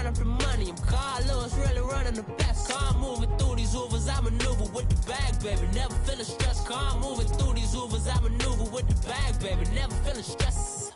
up the money. I'm Carlos, really running the best. Car moving through these Ubers, I maneuver with the bag, baby. Never feeling stressed. Car moving through these Ubers, I maneuver with the bag, baby. Never feeling stressed.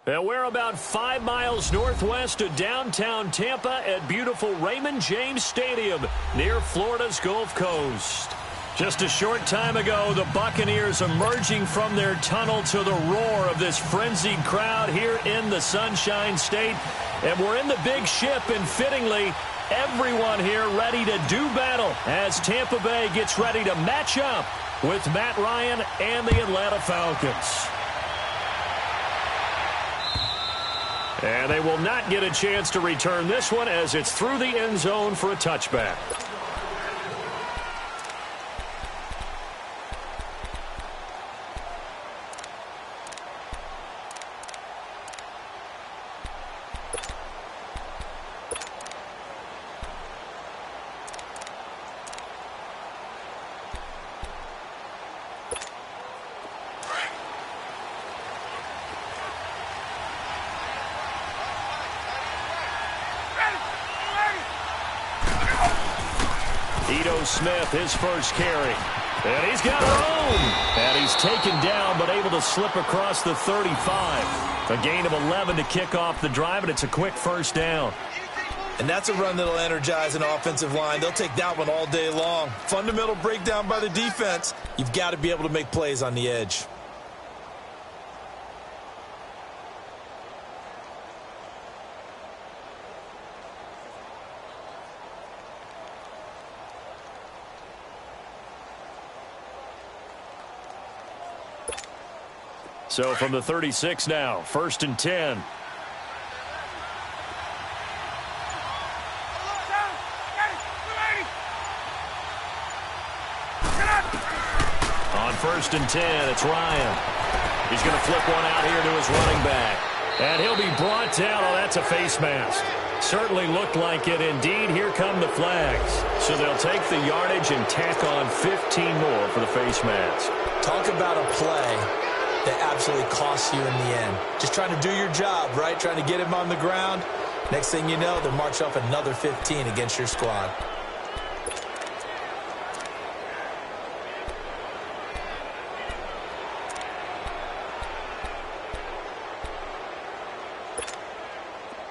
And we're about 5 miles northwest of downtown Tampa at beautiful Raymond James Stadium near Florida's Gulf Coast. Just a short time ago, the Buccaneers emerging from their tunnel to the roar of this frenzied crowd here in the Sunshine State. And we're in the big ship, and fittingly, everyone here ready to do battle as Tampa Bay gets ready to match up with Matt Ryan and the Atlanta Falcons. And they will not get a chance to return this one as it's through the end zone for a touchback. Smith, his first carry. And he's got room. And he's taken down, but able to slip across the 35. A gain of 11 to kick off the drive, and it's a quick first down. And that's a run that'll energize an offensive line. They'll take that one all day long. Fundamental breakdown by the defense. You've got to be able to make plays on the edge. So from the 36 now, 1st and 10. On 1st and 10, it's Ryan. He's going to flip one out here to his running back. And he'll be brought down. Oh, that's a face mask. Certainly looked like it. Indeed, here come the flags. So they'll take the yardage and tack on 15 more for the face mask. Talk about a play that absolutely costs you in the end. Just trying to do your job, right? Trying to get him on the ground. Next thing you know, they'll march off another 15 against your squad.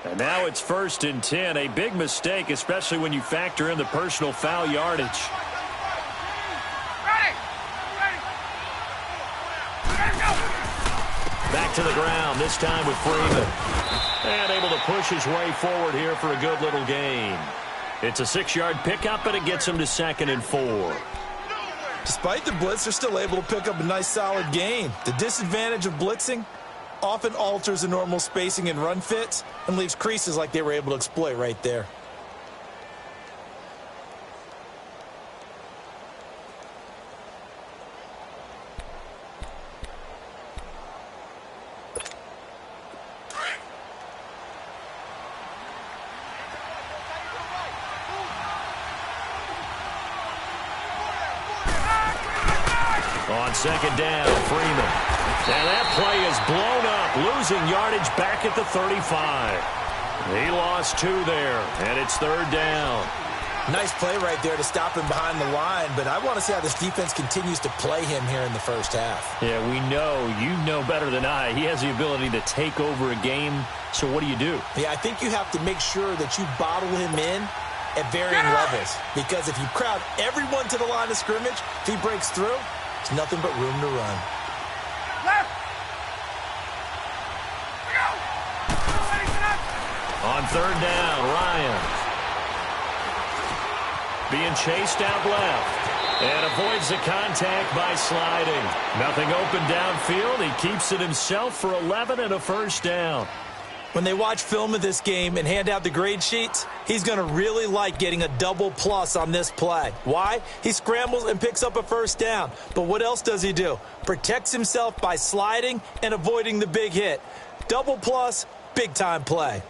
And now it's 1st and 10. A big mistake, especially when you factor in the personal foul yardage. Back to the ground, this time with Freeman. And able to push his way forward here for a good little gain. It's a 6-yard pickup, and it gets him to 2nd and 4. Despite the blitz, they're still able to pick up a nice solid gain. The disadvantage of blitzing often alters the normal spacing and run fits and leaves creases like they were able to exploit right there. On 2nd down, Freeman. And that play is blown up, losing yardage back at the 35. He lost 2 there, and it's 3rd down. Nice play right there to stop him behind the line, but I want to see how this defense continues to play him here in the first half. Yeah, we know. You know better than I. He has the ability to take over a game, so what do you do? Yeah, I think you have to make sure that you bottle him in at varying levels, because if you crowd everyone to the line of scrimmage, if he breaks through, it's nothing but room to run. On 3rd down, Ryan. being chased out left. And avoids the contact by sliding. Nothing open downfield. He keeps it himself for 11 and a first down. When they watch film of this game and hand out the grade sheets, he's going to really like getting a double plus on this play. Why? He scrambles and picks up a first down. But what else does he do? Protects himself by sliding and avoiding the big hit. Double plus, big-time play.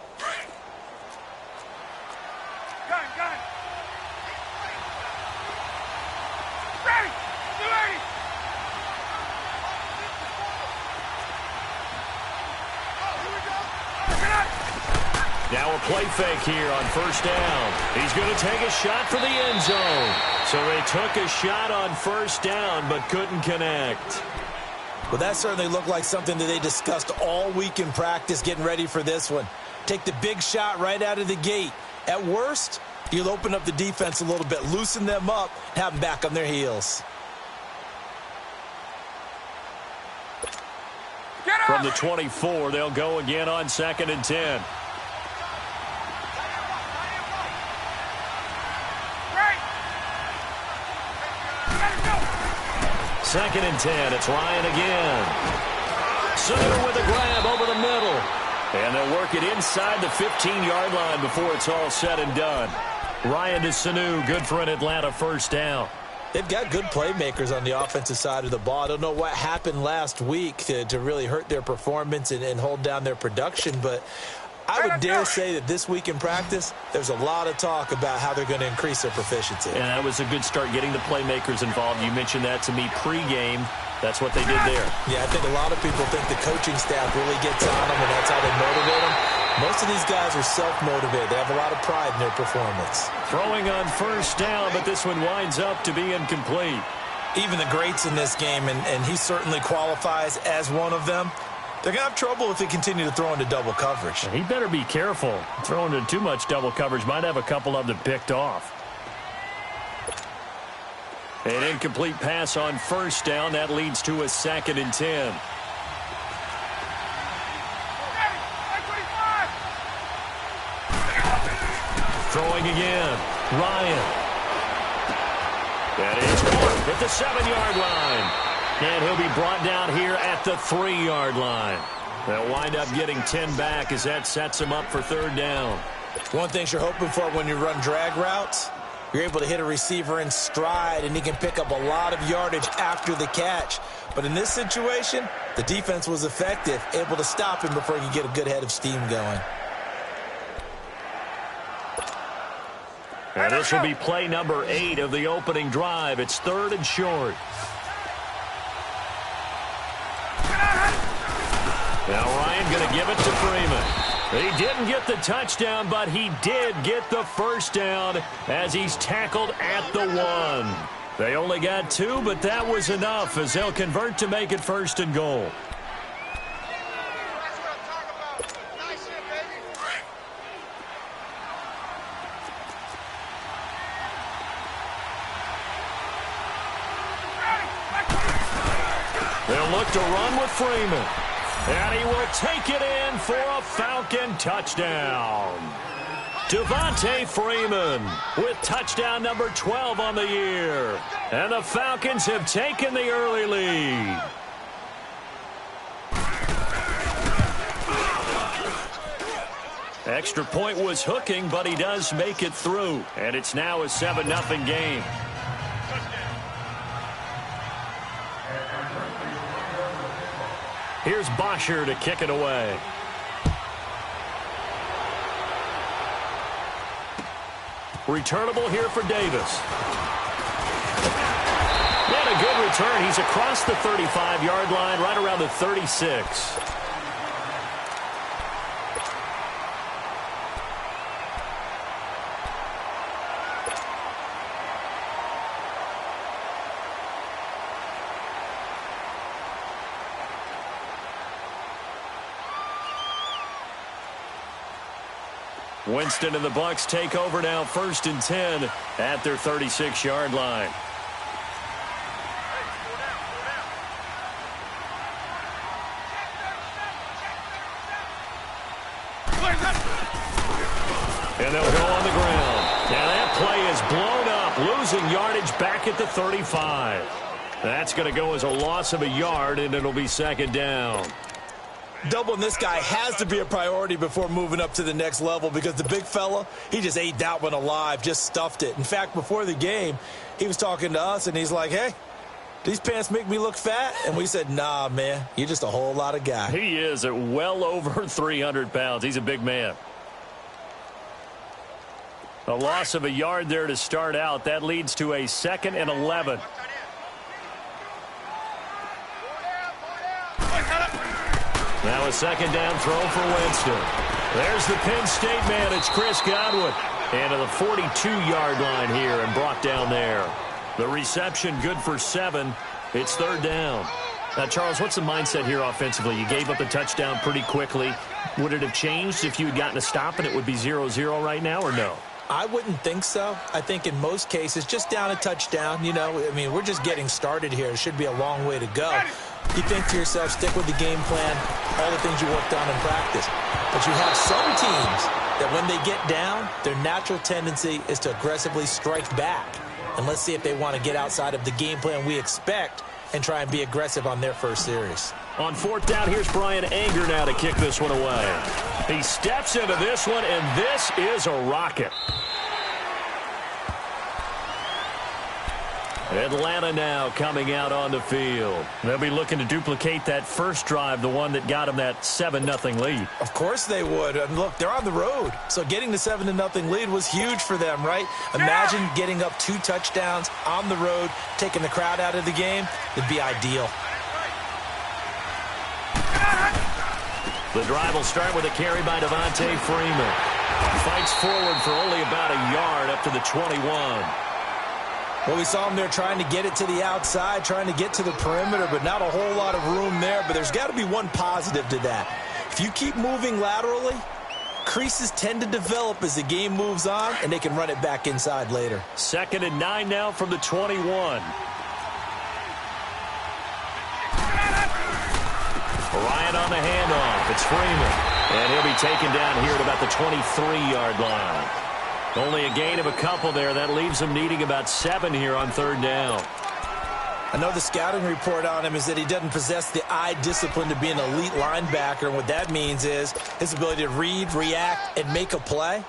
Now a play fake here on first down. He's going to take a shot for the end zone. So they took a shot on first down but couldn't connect. Well, that certainly looked like something that they discussed all week in practice getting ready for this one. Take the big shot right out of the gate. At worst, you'll open up the defense a little bit, loosen them up, and have them back on their heels. From the 24, they'll go again on 2nd and 10. Second and 10. It's Ryan again. Sanu with a grab over the middle. And they'll work it inside the 15-yard line before it's all said and done. Ryan to Sanu, good for an Atlanta first down. They've got good playmakers on the offensive side of the ball. I don't know what happened last week to really hurt their performance and hold down their production, but I would dare say that this week in practice, there's a lot of talk about how they're going to increase their proficiency. And that was a good start getting the playmakers involved. You mentioned that to me pregame. That's what they did there. Yeah, I think a lot of people think the coaching staff really gets on them, and that's how they motivate them. Most of these guys are self-motivated. They have a lot of pride in their performance. Throwing on first down, but this one winds up to be incomplete. Even the greats in this game, and he certainly qualifies as one of them, they're going to have trouble if they continue to throw into double coverage. He better be careful. Throwing into too much double coverage might have a couple of them picked off. An incomplete pass on first down. That leads to a 2nd and 10. Throwing again. Ryan. That is caught at the 7-yard line. And he'll be brought down here at the 3-yard line. They'll wind up getting 10 back as that sets him up for 3rd down. One thing you're hoping for when you run drag routes, you're able to hit a receiver in stride, and he can pick up a lot of yardage after the catch. But in this situation, the defense was effective, able to stop him before he could get a good head of steam going. And this will be play number 8 of the opening drive. It's 3rd and short. Now Ryan going to give it to Freeman. He didn't get the touchdown, but he did get the first down as he's tackled at the 1. They only got 2, but that was enough as they'll convert to make it 1st and goal. They'll look to run with Freeman. And he will take it in for a Falcon touchdown. Devontae Freeman with touchdown number 12 on the year. And the Falcons have taken the early lead. Extra point was hooking, but he does make it through. And it's now a 7-0 game. Here's Bosher to kick it away. Returnable here for Davis. And a good return. He's across the 35-yard line, right around the 36. Winston and the Bucs take over now, 1st and 10 at their 36-yard line. And they'll go on the ground. Now that play is blown up back at the 35. That's going to go as a loss of a yard, and it'll be second down. Doubling this guy has to be a priority before moving up to the next level because the big fella, he just ate that one alive, just stuffed it. In fact, before the game, he was talking to us, and he's like, hey, these pants make me look fat? And we said, nah, man, you're just a whole lot of guy. He is at well over 300 pounds. He's a big man. A loss of a yard there to start out. That leads to a 2nd and 11. Now a second down throw for Winston. There's the Penn State man. It's Chris Godwin. And to the 42-yard line here and brought down there. The reception good for 7. It's third down. Now, Charles, what's the mindset here offensively? You gave up a touchdown pretty quickly. Would it have changed if you had gotten a stop and it would be 0-0 right now or no? I wouldn't think so. I think in most cases, just down a touchdown, you know, I mean, we're just getting started here. It should be a long way to go. You think to yourself, stick with the game plan, all the things you worked on in practice. But you have some teams that when they get down, their natural tendency is to aggressively strike back. And let's see if they want to get outside of the game plan we expect and try and be aggressive on their first series. On fourth down, here's Brian Anger now to kick this one away. He steps into this one, and this is a rocket. Atlanta now coming out on the field. They'll be looking to duplicate that first drive, the one that got them that 7-0 lead. Of course they would. And look, they're on the road. So getting the 7-0 lead was huge for them, right? Imagine getting up 2 touchdowns on the road, taking the crowd out of the game. It'd be ideal. The drive will start with a carry by Devontae Freeman. Fights forward for only about a yard up to the 21. Well, we saw him there trying to get it to the outside, trying to get to the perimeter, but not a whole lot of room there. But there's got to be one positive to that. If you keep moving laterally, creases tend to develop as the game moves on, and they can run it back inside later. 2nd and 9 now from the 21. Ryan on the handoff. It's Freeman. And he'll be taken down here at about the 23-yard line. Only a gain of a couple there. That leaves him needing about 7 here on third down. I know the scouting report on him is that he doesn't possess the eye discipline to be an elite linebacker. And what that means is his ability to read, react, and make a play.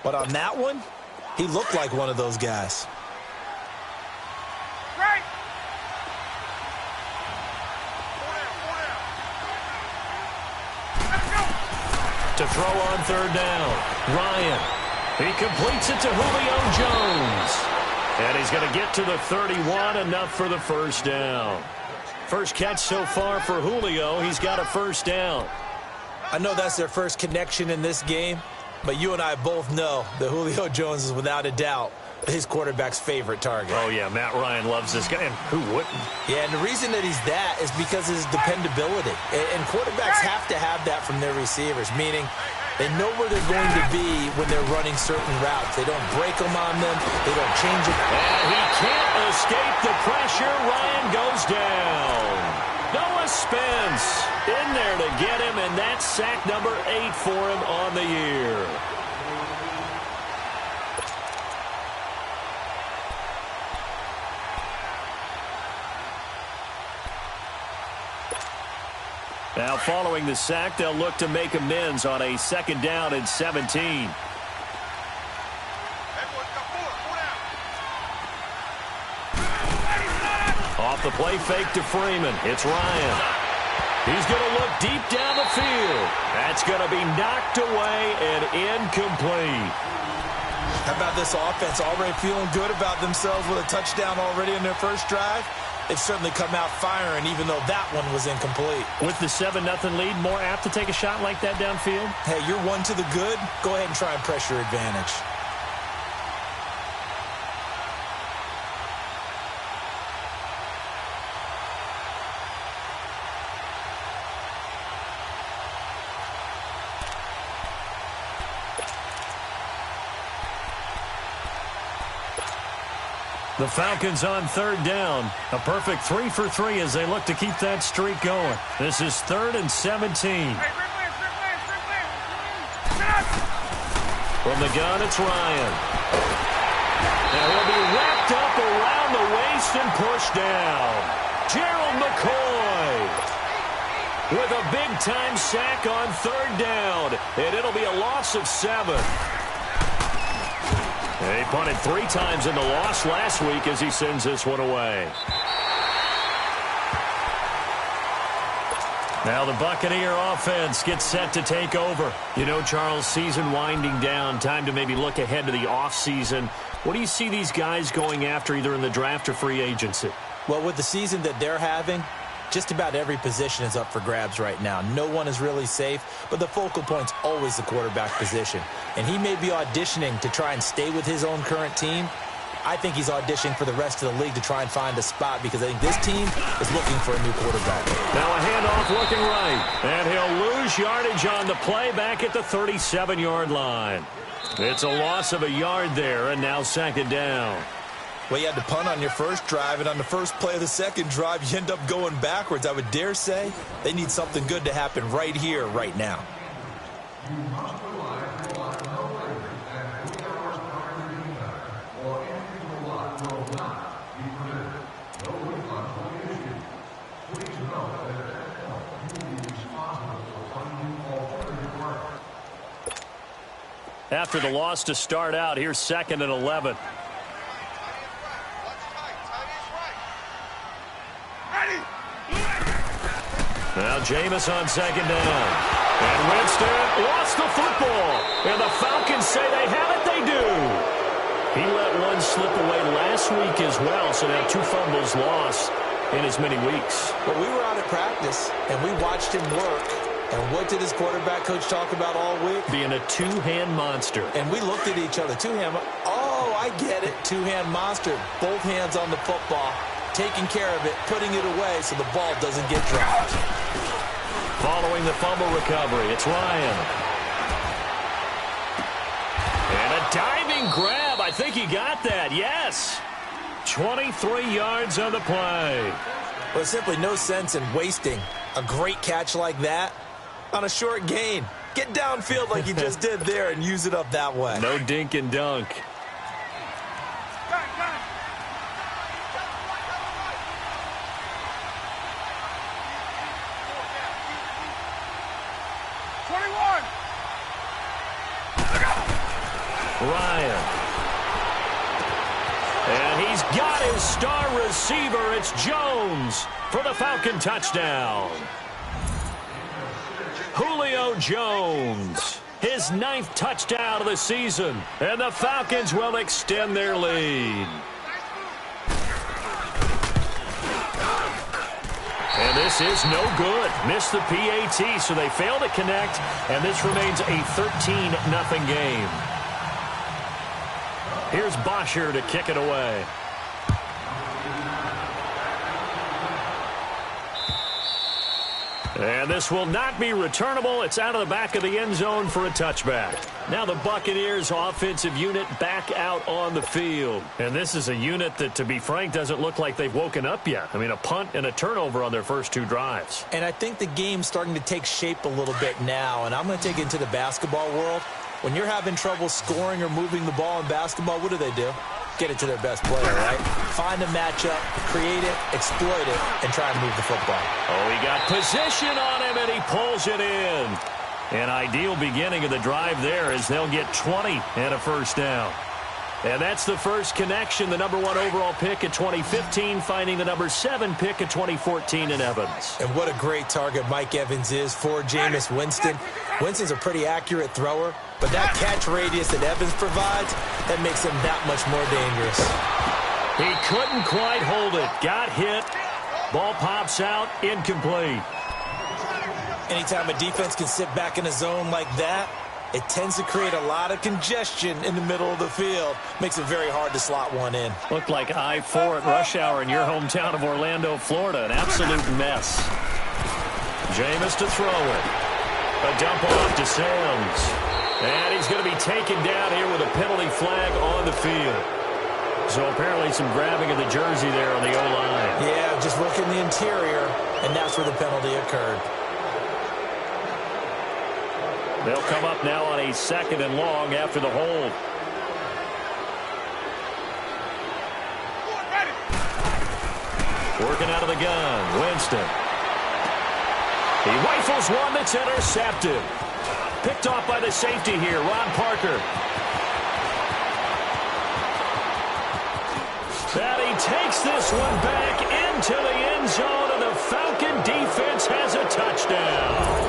But on that one, he looked like one of those guys. Right. To throw on third down, Ryan. He completes it to Julio Jones. And he's going to get to the 31, enough for the first down. First catch so far for Julio. He's got a first down. I know that's their first connection in this game, but you and I both know that Julio Jones is without a doubt his quarterback's favorite target. Oh, yeah, Matt Ryan loves this guy, and who wouldn't? Yeah, and the reason that he's that is because of his dependability. And quarterbacks have to have that from their receivers, meaning they know where they're going to be when they're running certain routes. They don't break them on them. They don't change them. And he can't escape the pressure. Ryan goes down. Noah Spence in there to get him, and that's sack number 8 for him on the year. Now, following the sack, they'll look to make amends on a 2nd down and 17. Off the play fake to Freeman. It's Ryan. He's going to look deep down the field. That's going to be knocked away and incomplete. How about this offense already feeling good about themselves with a touchdown already in their first drive? They've certainly come out firing, even though that one was incomplete. With the 7-0 lead, more apt to take a shot like that downfield? Hey, you're one to the good. Go ahead and try and press your advantage. The Falcons on third down. A perfect 3 for 3 as they look to keep that streak going. This is 3rd and 17. From the gun, it's Ryan. Now he'll be wrapped up around the way Winston pushed down. Gerald McCoy with a big-time sack on 3rd down, and it'll be a loss of 7. He punted 3 times in the loss last week as he sends this one away. Now the Buccaneer offense gets set to take over. You know, Charles, season winding down, time to maybe look ahead to the offseason. What do you see these guys going after either in the draft or free agency? Well, with the season that they're having, just about every position is up for grabs right now. No one is really safe, but the focal point's always the quarterback position. And he may be auditioning to try and stay with his own current team. I think he's auditioning for the rest of the league to try and find a spot because I think this team is looking for a new quarterback. Now a handoff looking right, and he'll lose yardage on the play back at the 37-yard line. It's a loss of a yard there, and now 2nd down. Well, you had to punt on your first drive, and on the first play of the second drive, you end up going backwards. I would dare say they need something good to happen right here, right now. After the loss to start out, here's 2nd and 11. Now Jameis on 2nd down. And Winston lost the football. And the Falcons say they have it. They do. He let one slip away last week as well. So now 2 fumbles lost in as many weeks. Well, we were out at practice, and we watched him work. And what did his quarterback coach talk about all week? Being a 2-hand monster. And we looked at each other. 2-hand. Oh, I get it. 2-hand monster. Both hands on the football. Taking care of it, putting it away so the ball doesn't get dropped. Following the fumble recovery, it's Ryan. And a diving grab. I think he got that. Yes. 23 yards on the play. Well, there's simply no sense in wasting a great catch like that on a short gain. Get downfield like you just did there and use it up that way. No dink and dunk. Ryan. And he's got his star receiver. It's Jones for the Falcon touchdown. Julio Jones, his 9th touchdown of the season. And the Falcons will extend their lead. And this is no good. Missed the PAT, so they fail to connect. And this remains a 13-0 game. Here's Bosher to kick it away. And this will not be returnable. It's out of the back of the end zone for a touchback. Now the Buccaneers offensive unit back out on the field. And this is a unit that, to be frank, doesn't look like they've woken up yet. I mean, a punt and a turnover on their first 2 drives. And I think the game's starting to take shape a little bit now. And I'm going to take it into the basketball world. When you're having trouble scoring or moving the ball in basketball, what do? Get it to their best player, right? Find a matchup, create it, exploit it, and try and move the football. Oh, he got position on him, and he pulls it in. An ideal beginning of the drive there as they'll get 20 and a first down. And that's the first connection, the number 1 overall pick in 2015, finding the number 7 pick in 2014 in Evans. And what a great target Mike Evans is for Jameis Winston. Winston's a pretty accurate thrower, but that catch radius that Evans provides, that makes him that much more dangerous. He couldn't quite hold it. Got hit. Ball pops out, incomplete. Anytime a defense can sit back in a zone like that, it tends to create a lot of congestion in the middle of the field. Makes it very hard to slot one in. Looked like I-4 at rush hour in your hometown of Orlando, Florida. An absolute mess. Jameis to throw it. A dump off to Sims. And he's going to be taken down here with a penalty flag on the field. So apparently some grabbing of the jersey there on the O-line. Yeah, just working the interior, and that's where the penalty occurred. They'll come up now on a 2nd and long after the hold. Working out of the gun, Winston. He rifles one that's intercepted. Picked off by the safety here, Ron Parker. And he takes this one back into the end zone, and the Falcon defense has a touchdown.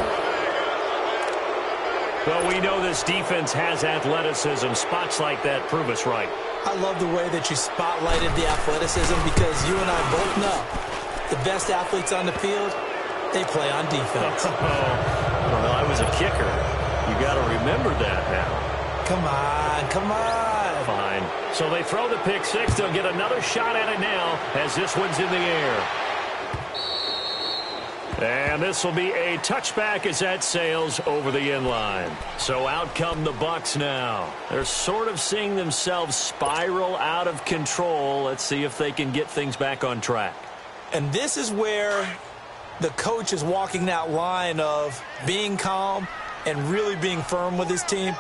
Well, we know this defense has athleticism. Spots like that prove us right. I love the way that you spotlighted the athleticism because you and I both know the best athletes on the field, they play on defense. Well, I was a kicker. You got to remember that now. Come on, come on. Fine. So they throw the pick six. They'll get another shot at it now as this one's in the air. And this will be a touchback as that sails over the end line. So out come the Bucs now. They're sort of seeing themselves spiral out of control. Let's see if they can get things back on track. And this is where the coach is walking that line of being calm and really being firm with his team.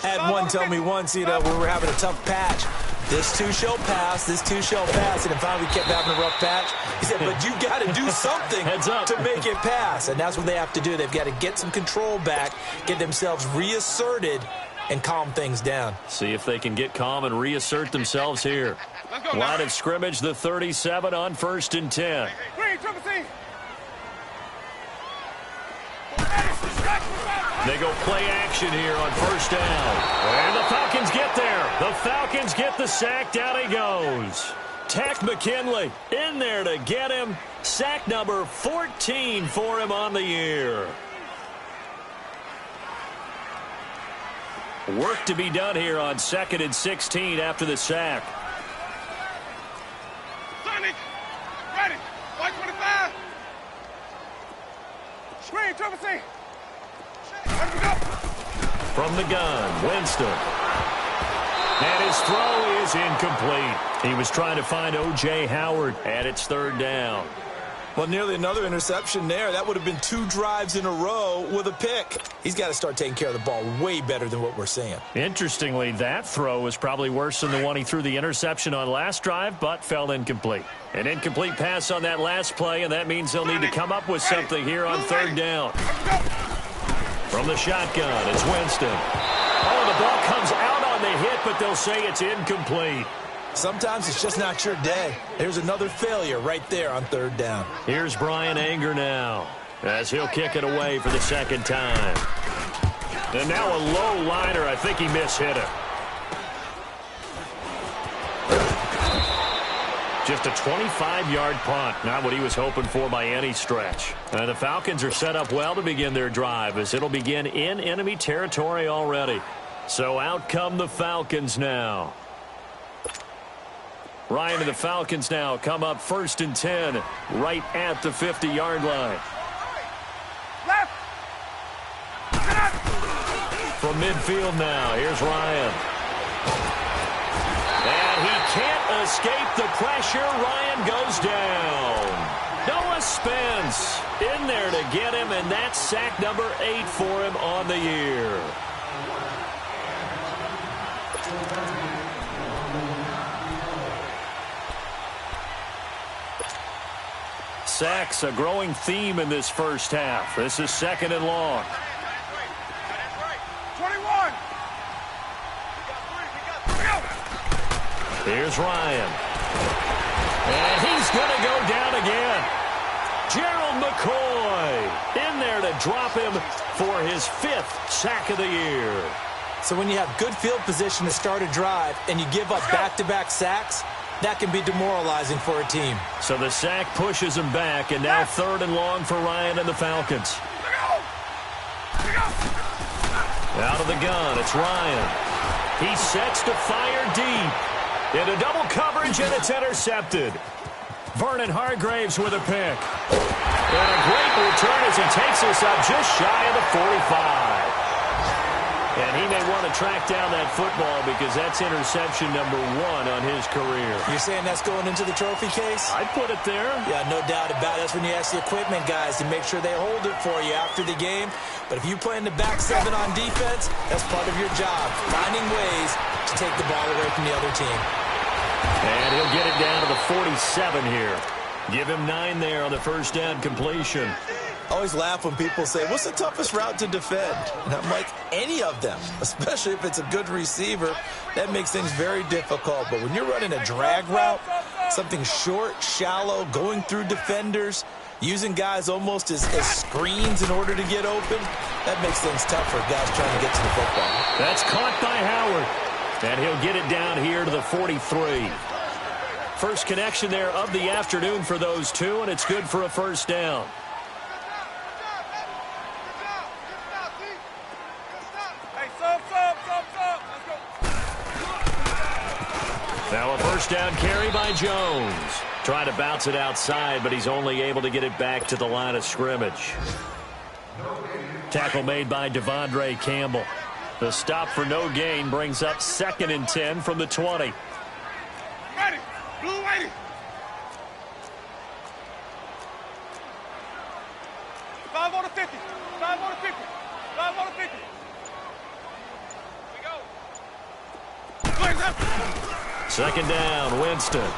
I had one tell me once, you know, when we were having a tough patch, this too shall pass, this too shall pass. And then finally we kept having a rough patch. He said, but you got to do something to make it pass. And that's what they have to do. They've got to get some control back, get themselves reasserted, and calm things down. See if they can get calm and reassert themselves here. Line of scrimmage, the 37 on 1st and 10. They go play action here on 1st down. And the Falcons get there. The Falcons get the sack. Down he goes. Tack McKinley in there to get him. Sack number 14 for him on the year. Work to be done here on 2nd and 16 after the sack. Sonic, ready, 125. Screen, Trevor C. From the gun, Winston. And his throw is incomplete. He was trying to find O.J. Howard, and it's 3rd down. Well, nearly another interception there. That would have been 2 drives in a row with a pick. He's got to start taking care of the ball way better than what we're seeing. Interestingly, that throw was probably worse than the one he threw the interception on last drive, but fell incomplete. An incomplete pass on that last play, and that means they'll need to come up with something here on 3rd down. From the shotgun, it's Winston. Oh, the ball comes out on the hit, but they'll say it's incomplete. Sometimes it's just not your day. There's another failure right there on 3rd down. Here's Brian Anger now as he'll kick it away for the 2nd time. And now a low liner. I think he mishit it. Just a 25-yard punt. Not what he was hoping for by any stretch. And the Falcons are set up well to begin their drive as it'll begin in enemy territory already. So out come the Falcons now. Ryan and the Falcons now come up 1st and 10 right at the 50-yard line. Left. From midfield now, here's Ryan. And he can't escape the pressure. Ryan goes down. Noah Spence in there to get him, and that's sack number 8 for him on the year. Sacks, a growing theme in this first half. This is 2nd and long. 21. Here's Ryan. And he's going to go down again. Gerald McCoy in there to drop him for his 5th sack of the year. So when you have good field position to start a drive and you give up back-to-back sacks, that can be demoralizing for a team. So the sack pushes him back, and now 3rd and long for Ryan and the Falcons. Out of the gun, it's Ryan. He sets to fire deep. Into double coverage, and it's intercepted. Vernon Hargraves with a pick. And a great return as he takes us up just shy of the 45. And he may want to track down that football because that's interception number 1 on his career. You're saying that's going into the trophy case? I'd put it there. Yeah, no doubt about it. That's when you ask the equipment guys to make sure they hold it for you after the game. But if you play in the back 7 on defense, that's part of your job, finding ways to take the ball away from the other team. And he'll get it down to the 47 here. Give him 9 there on the first down completion. I always laugh when people say, what's the toughest route to defend? And I'm like, any of them, especially if it's a good receiver. That makes things very difficult. But when you're running a drag route, something short, shallow, going through defenders, using guys almost as screens in order to get open, that makes things tough for guys trying to get to the football. That's caught by Howard. And he'll get it down here to the 43. First connection there of the afternoon for those two, and it's good for a first down. Now a first down carry by Jones. Trying to bounce it outside, but he's only able to get it back to the line of scrimmage. Tackle made by Devondre Campbell. The stop for no gain brings up 2nd and 10 from the 20. Ready. Blue ready. Five on the 50. 5 on the 50. 5 on the 50. We go. Second down, Winston.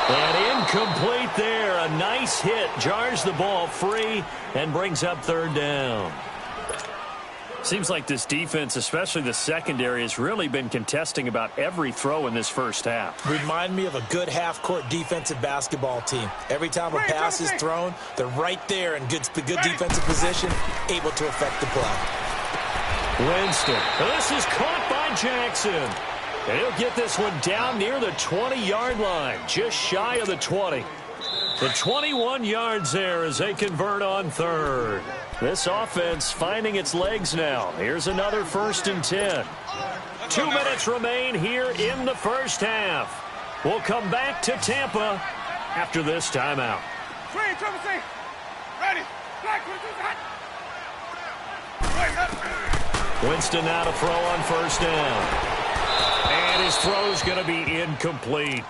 And incomplete there. A nice hit. Jars the ball free and brings up 3rd down. Seems like this defense, especially the secondary, has really been contesting about every throw in this first half. Remind me of a good half-court defensive basketball team. Every time a pass is thrown, they're right there in good defensive position, able to affect the play. Winston. This is caught by Jackson. And he'll get this one down near the 20-yard line, just shy of the 20. The 21 yards there as they convert on 3rd. This offense finding its legs now. Here's another 1st and 10. 2 minutes remain here in the first half. We'll come back to Tampa after this timeout. Ready. Winston now to throw on 1st down. And his throw's going to be incomplete.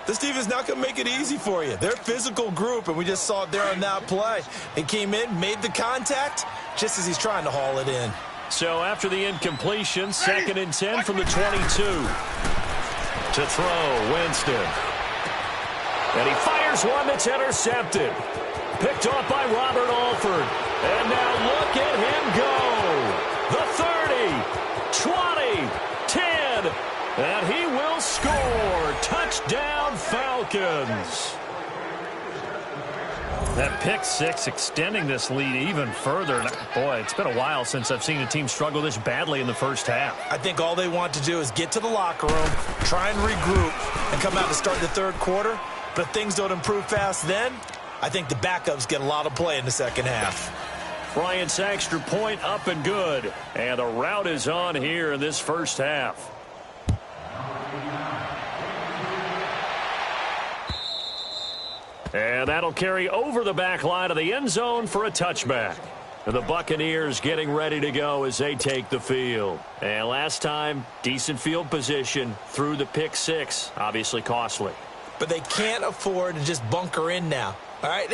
This defense not going to make it easy for you. They're a physical group, and we just saw it there on that play. He came in, made the contact, just as he's trying to haul it in. So after the incompletion, 2nd and 10 from the 22. To throw, Winston. And he fires one that's intercepted. Picked off by Robert Alford. And now look at him go. The 30, 20, 10, and he will score. Touchdown, Falcons. That pick six extending this lead even further. Boy, it's been a while since I've seen a team struggle this badly in the first half. I think all they want to do is get to the locker room, try and regroup, and come out to start the 3rd quarter. But if things don't improve fast then, I think the backups get a lot of play in the 2nd half. Bryant's extra point up and good. And the route is on here in this first half. And that'll carry over the back line of the end zone for a touchback. And the Buccaneers getting ready to go as they take the field. And last time, decent field position through the pick six. Obviously costly. But they can't afford to just bunker in now. All right,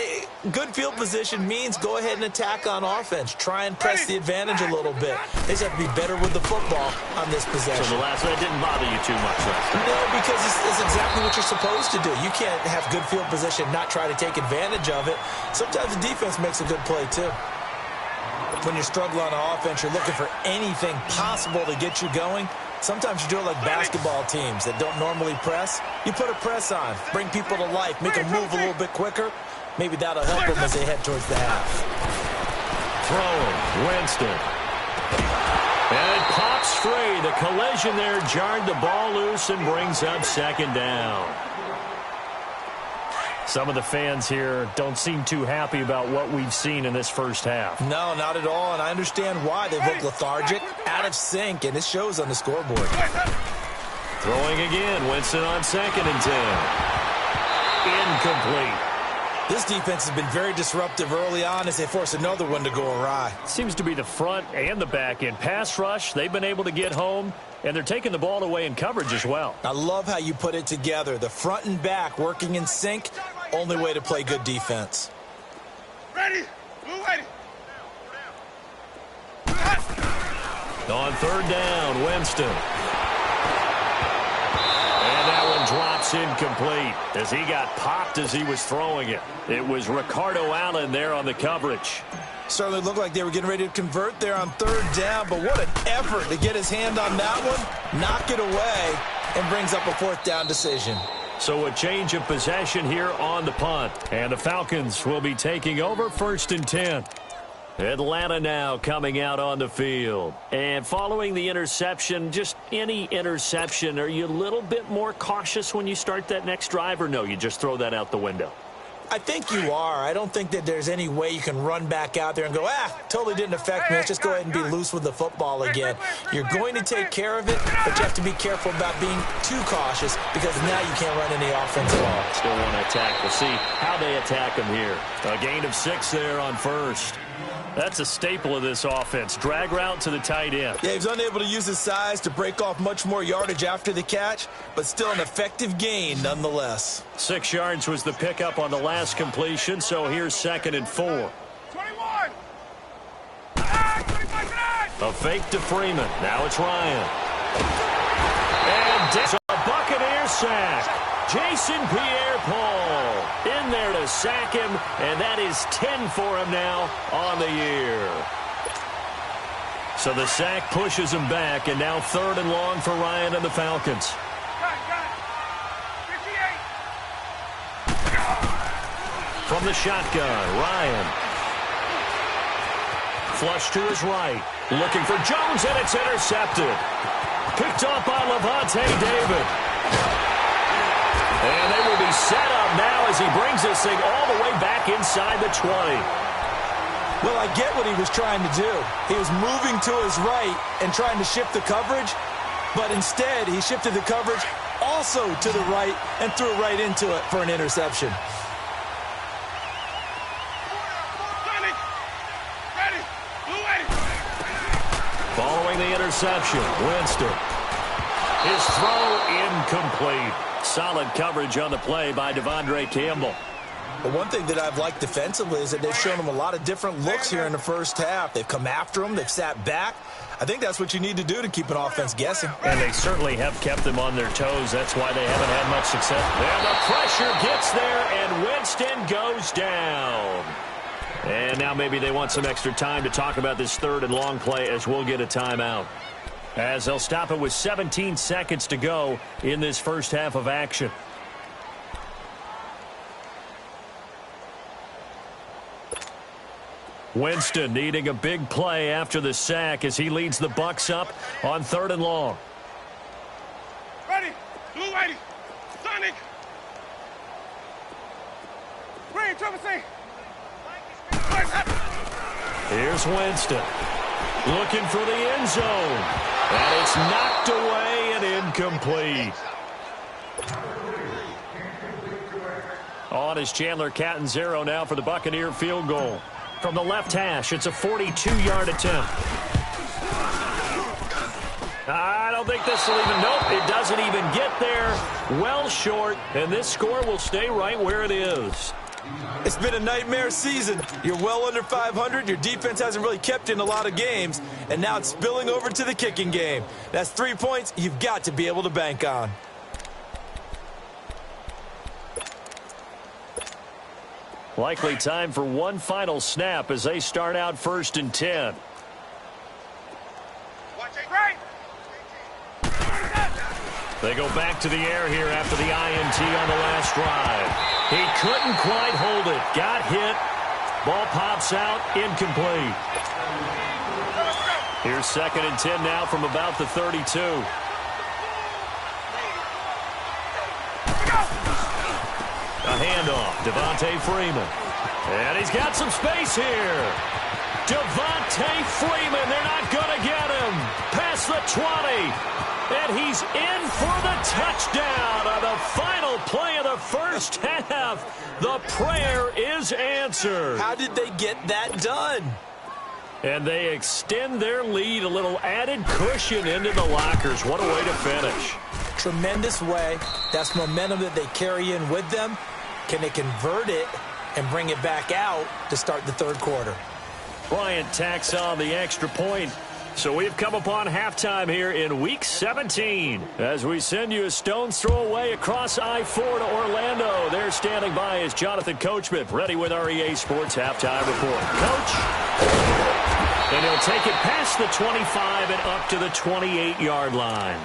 good field position means go ahead and attack on offense. Try and press the advantage a little bit. They just have to be better with the football on this possession. So the last one didn't bother you too much, right? No, because it's exactly what you're supposed to do. You can't have good field position, not try to take advantage of it. Sometimes the defense makes a good play, too. When you're struggling on offense, you're looking for anything possible to get you going. Sometimes you do it like basketball teams that don't normally press. You put a press on, bring people to life, make them move a little bit quicker. Maybe that'll help them as they head towards the half. Throwing, Winston. And it pops free. The collision there jarred the ball loose and brings up 2nd down. Some of the fans here don't seem too happy about what we've seen in this first half. No, not at all, and I understand why. They look lethargic, out of sync, and it shows on the scoreboard. Throwing again, Winston on 2nd and 10. Incomplete. This defense has been very disruptive early on as they force another one to go awry. Seems to be the front and the back end. Pass rush, they've been able to get home, and they're taking the ball away in coverage as well. I love how you put it together. The front and back working in sync, only way to play good defense. Ready. Blue ready. On 3rd down, Winston. And that one drops It's incomplete as he got popped as he was throwing it. It was Ricardo Allen there on the coverage. Certainly looked like they were getting ready to convert there on third down, but what an effort to get his hand on that one, knock it away, and brings up a fourth down decision. So a change of possession here on the punt, and the Falcons will be taking over 1st and 10. Atlanta now coming out on the field. And following the interception, just any interception, are you a little bit more cautious when you start that next drive, or no, you just throw that out the window? I think you are. I don't think that there's any way you can run back out there and go, totally didn't affect me. Let's just go ahead and be loose with the football again. You're going to take care of it, but you have to be careful about being too cautious because now you can't run any offense at all. Still want to attack. We'll see how they attack him here. A gain of 6 there on first. That's a staple of this offense. Drag route to the tight end. Yeah, he's unable to use his size to break off much more yardage after the catch, but still an effective gain nonetheless. 6 yards was the pickup on the last completion, so here's 2nd and 4. 21. A fake to Freeman. Now it's Ryan. And a Buccaneer sack. Jason Pierre-Paul in there to sack him, and that is 10 for him now on the year. So the sack pushes him back, and now 3rd and long for Ryan and the Falcons. From the shotgun, Ryan. Flush to his right. Looking for Jones, and it's intercepted. Picked off by Levante David. And they will be set up now as he brings this thing all the way back inside the 20. Well, I get what he was trying to do. He was moving to his right and trying to shift the coverage, but instead he shifted the coverage also to the right and threw it right into it for an interception. Following the interception, Winston. His throw incomplete. Solid coverage on the play by Devondre Campbell. But one thing that I've liked defensively is that they've shown him a lot of different looks here in the first half. They've come after him. They've sat back. I think that's what you need to do to keep an offense guessing. And they certainly have kept them on their toes. That's why they haven't had much success. And the pressure gets there, and Winston goes down. And now maybe they want some extra time to talk about this 3rd and long play as we'll get a timeout. As they'll stop it with 17 seconds to go in this first half of action. Winston needing a big play after the sack as he leads the Bucs up on 3rd and long. Ready. Blue 80. Sonic. Green, Trevor C. Here's Winston. Looking for the end zone. And it's knocked away and incomplete. On is Chandler Catanzaro now for the Buccaneer field goal. From the left hash, it's a 42-yard attempt. I don't think this will even, nope, it doesn't even get there. Well short, and this score will stay right where it is. It's been a nightmare season. You're well under 500. Your defense hasn't really kept you in a lot of games, and now it's spilling over to the kicking game. That's 3 points you've got to be able to bank on. Likely time for one final snap as they start out 1st and 10. They go back to the air here after the INT on the last drive. He couldn't quite hold it. Got hit. Ball pops out. Incomplete. Here's 2nd and 10 now from about the 32. A handoff. Devontae Freeman. And he's got some space here. Devontae Freeman. They're not going to get him. Past the 20. And he's in for the touchdown on the final play of the first half. The prayer is answered. How did they get that done? And they extend their lead, a little added cushion into the lockers. What a way to finish. Tremendous way. That's momentum that they carry in with them. Can they convert it and bring it back out to start the 3rd quarter? Bryant tacks on the extra point. So we've come upon halftime here in Week 17 as we send you a stone's throw away across I-4 to Orlando. There standing by is Jonathan Coachman, ready with our EA Sports Halftime Report. Coach, and he'll take it past the 25 and up to the 28-yard line.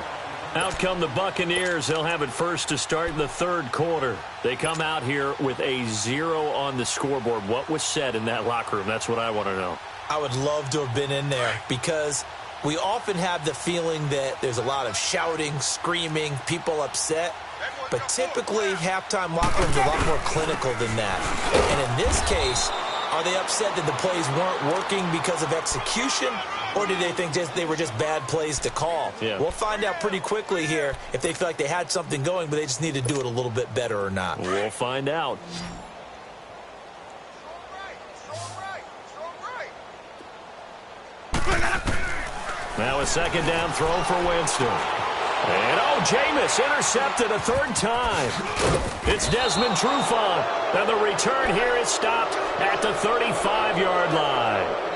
Out come the Buccaneers. They'll have it first to start in the third quarter. They come out here with a 0 on the scoreboard. What was said in that locker room? That's what I want to know. I would love to have been in there because we often have the feeling that there's a lot of shouting, screaming, people upset. But typically, halftime locker rooms are a lot more clinical than that. And in this case, are they upset that the plays weren't working because of execution? Or did they think they were just bad plays to call? Yeah. We'll find out pretty quickly here if they feel like they had something going, but they just need to do it a little bit better or not. We'll find out. Now a second down throw for Winston. And, Jameis intercepted a third time. It's Desmond Trufant. And the return here is stopped at the 35-yard line.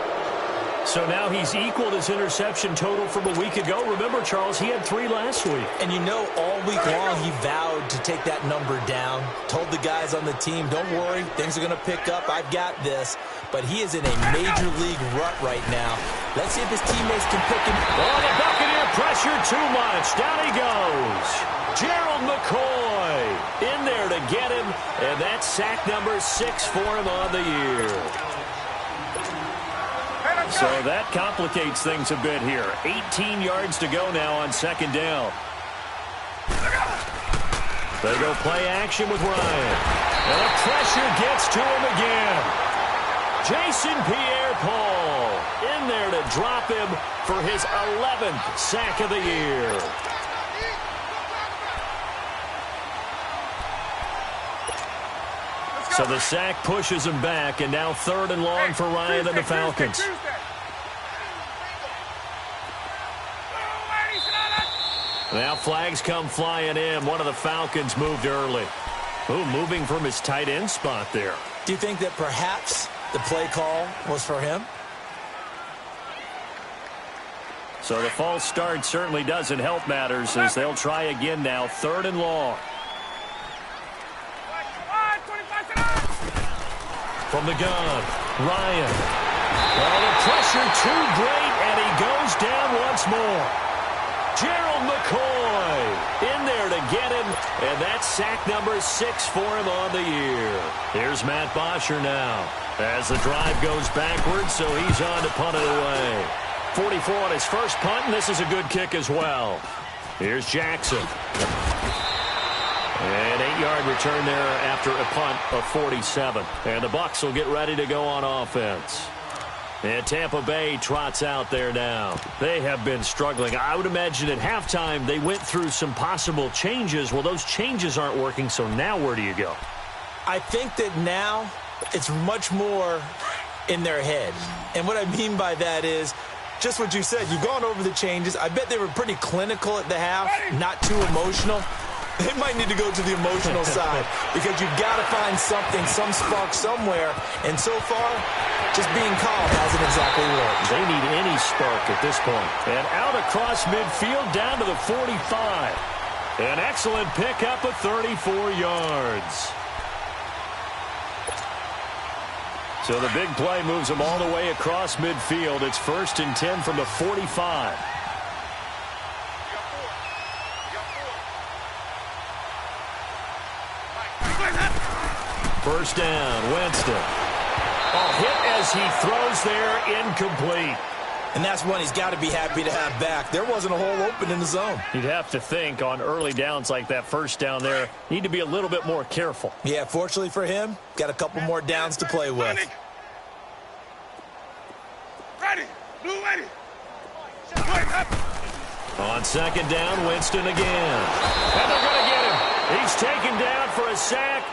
So now he's equaled his interception total from a week ago. Remember, Charles, he had 3 last week. And all week long he vowed to take that number down. Told the guys on the team, don't worry, things are going to pick up. I've got this. But he is in a major league rut right now. Let's see if his teammates can pick him. Oh, the Buccaneer pressure too much. Down he goes. Gerald McCoy in there to get him. And that's sack number 6 for him on the year. So that complicates things a bit here. 18 yards to go now on second down. They go play action with Ryan. And the pressure gets to him again. Jason Pierre-Paul in there to drop him for his 11th sack of the year. So the sack pushes him back, and now 3rd and long for Ryan and the Falcons. Now flags come flying in. One of the Falcons moved early. Moving from his tight end spot there. Do you think that perhaps the play call was for him? So the false start certainly doesn't help matters as they'll try again now. 3rd and long. From the gun, Ryan. Well, the pressure too great, and he goes down once more. Gerald McCoy in there to get him, and that's sack number 6 for him on the year. Here's Matt Bosher now as the drive goes backwards, so he's on to punt it away. 44 on his first punt, and this is a good kick as well. Here's Jackson. An 8-yard return there after a punt of 47. And the Bucs will get ready to go on offense. And Tampa Bay trots out there now. They have been struggling. I would imagine at halftime they went through some possible changes. Well, those changes aren't working, so now where do you go? I think that now it's much more in their head. And what I mean by that is just what you said. You've gone over the changes. I bet they were pretty clinical at the half, not too emotional. They might need to go to the emotional side because you've got to find something, some spark somewhere. And so far, just being calm hasn't exactly worked. They need any spark at this point. And out across midfield down to the 45. An excellent pickup of 34 yards. So the big play moves them all the way across midfield. It's 1st and 10 from the 45. First down, Winston. Hit as he throws there, incomplete. And that's one he's got to be happy to have back. There wasn't a hole open in the zone. You'd have to think on early downs like that first down there, need to be a little bit more careful. Yeah, fortunately for him, got a couple more downs to play with. Ready. Blue ready. On second down, Winston again. And they're going to get him. He's taken down for a sack.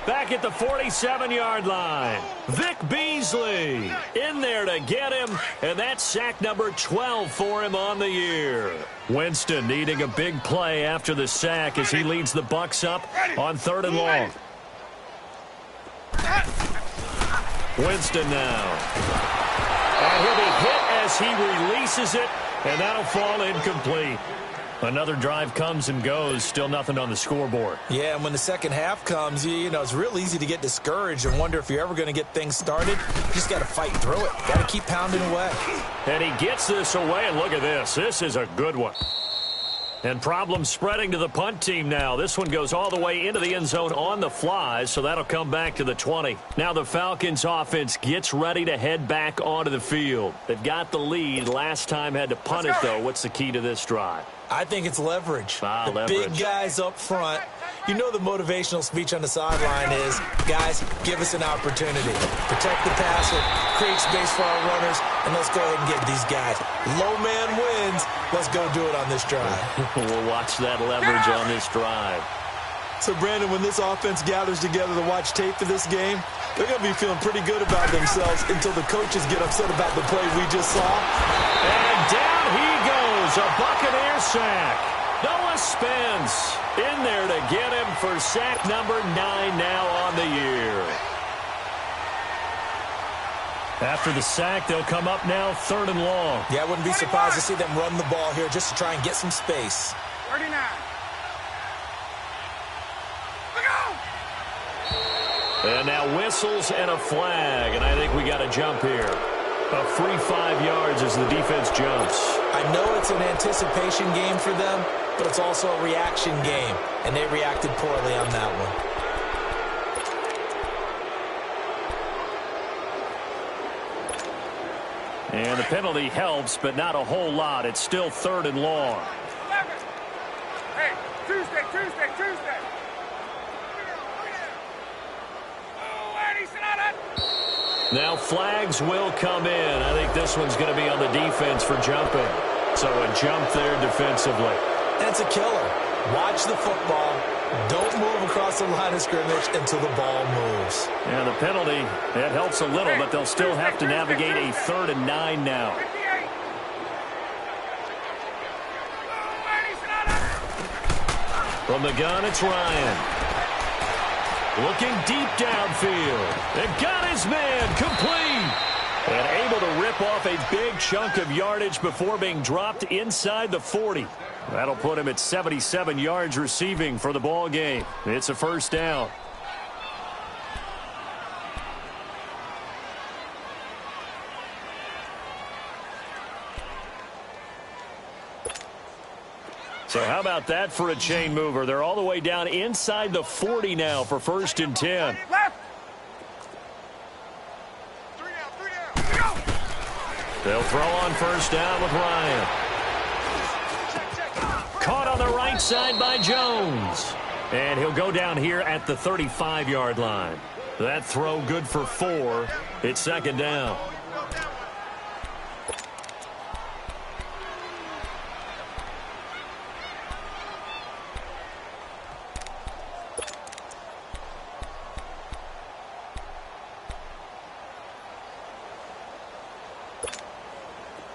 Back at the 47-yard line. Vic Beasley in there to get him, and that's sack number 12 for him on the year. Winston needing a big play after the sack as he leads the Bucs up on 3rd and long. Winston now. And he'll be hit as as he releases it, and that'll fall incomplete. Another drive comes and goes, still nothing on the scoreboard. Yeah, and when the second half comes, you know, it's real easy to get discouraged and wonder if you're ever going to get things started. You just got to fight through it. Got to keep pounding away. And he gets this away, and look at this. This is a good one. And problems spreading to the punt team now. This one goes all the way into the end zone on the fly, so that'll come back to the 20. Now the Falcons offense gets ready to head back onto the field. They've got the lead. Last time had to punt it, though. What's the key to this drive? I think it's leverage. The leverage. Big guys up front. You know the motivational speech on the sideline is, guys, give us an opportunity. Protect the passer, create space for our runners, and let's go ahead and get these guys. Low man wins. Let's go do it on this drive. We'll watch that leverage on this drive. So, Brandon, when this offense gathers together to watch tape for this game, they're going to be feeling pretty good about themselves until the coaches get upset about the play we just saw. And down he goes, a Buccaneer sack. Noah Spence in there to get him for sack number 9 now on the year. After the sack, they'll come up now 3rd and long. Yeah, I wouldn't be surprised to see them run the ball here just to try and get some space. 39. And now whistles and a flag, and I think we got a jump here. A free 5 yards as the defense jumps. I know it's an anticipation game for them, but it's also a reaction game, and they reacted poorly on that one. And the penalty helps, but not a whole lot. It's still 3rd and long. 11. Hey, Tuesday. Now flags will come in. I think this one's going to be on the defense for jumping. So a jump there defensively. That's a killer. Watch the football. Don't move across the line of scrimmage until the ball moves. And the penalty, that helps a little, but they'll still have to navigate a 3rd and 9 now. From the gun, it's Ryan. Looking deep downfield. And got his man complete. And able to rip off a big chunk of yardage before being dropped inside the 40. That'll put him at 77 yards receiving for the ball game. It's a 1st down. So how about that for a chain mover? They're all the way down inside the 40 now for 1st and 10. Left. They'll throw on 1st down with Ryan. Caught on the right side by Jones. And he'll go down here at the 35-yard line. That throw good for 4. It's 2nd down.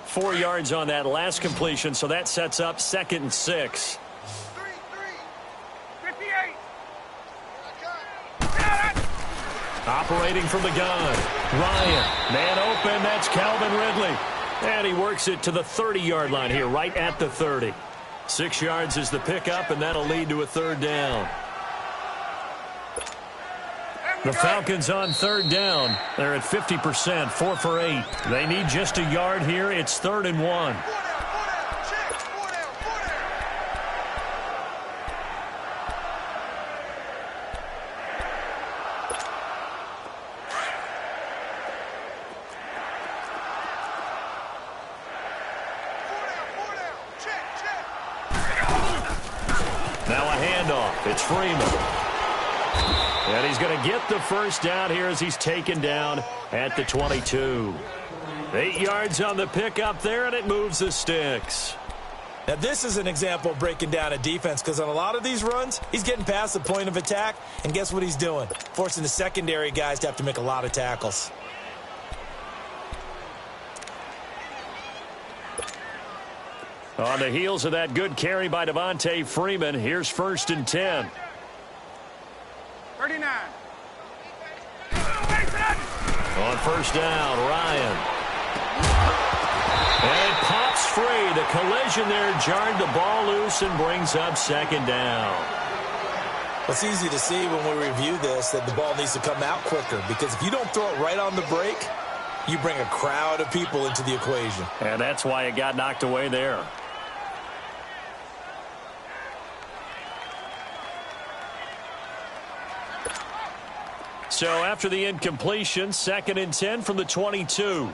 Four yards on that last completion, so that sets up 2nd and 6. 58. Operating from the gun. Ryan, man open, that's Calvin Ridley. And he works it to the 30-yard line here, right at the 30. 6 yards is the pickup, and that'll lead to a 3rd down. The Falcons on 3rd down. They're at 50%, 4 for 8. They need just a yard here. It's 3rd and 1. Now a handoff. It's Freeman. And he's going to get the 1st down here as he's taken down at the 22. 8 yards on the pickup there, and it moves the sticks. Now, this is an example of breaking down a defense, because on a lot of these runs, he's getting past the point of attack, and guess what he's doing? Forcing the secondary guys to have to make a lot of tackles. On the heels of that good carry by Devontae Freeman, here's 1st and 10. 39. On 1st down, Ryan. free. The collision there jarred the ball loose and brings up second down. It's easy to see when we review this that the ball needs to come out quicker, because if you don't throw it right on the break, you bring a crowd of people into the equation. And that's why it got knocked away there. So after the incompletion, 2nd and 10 from the 22.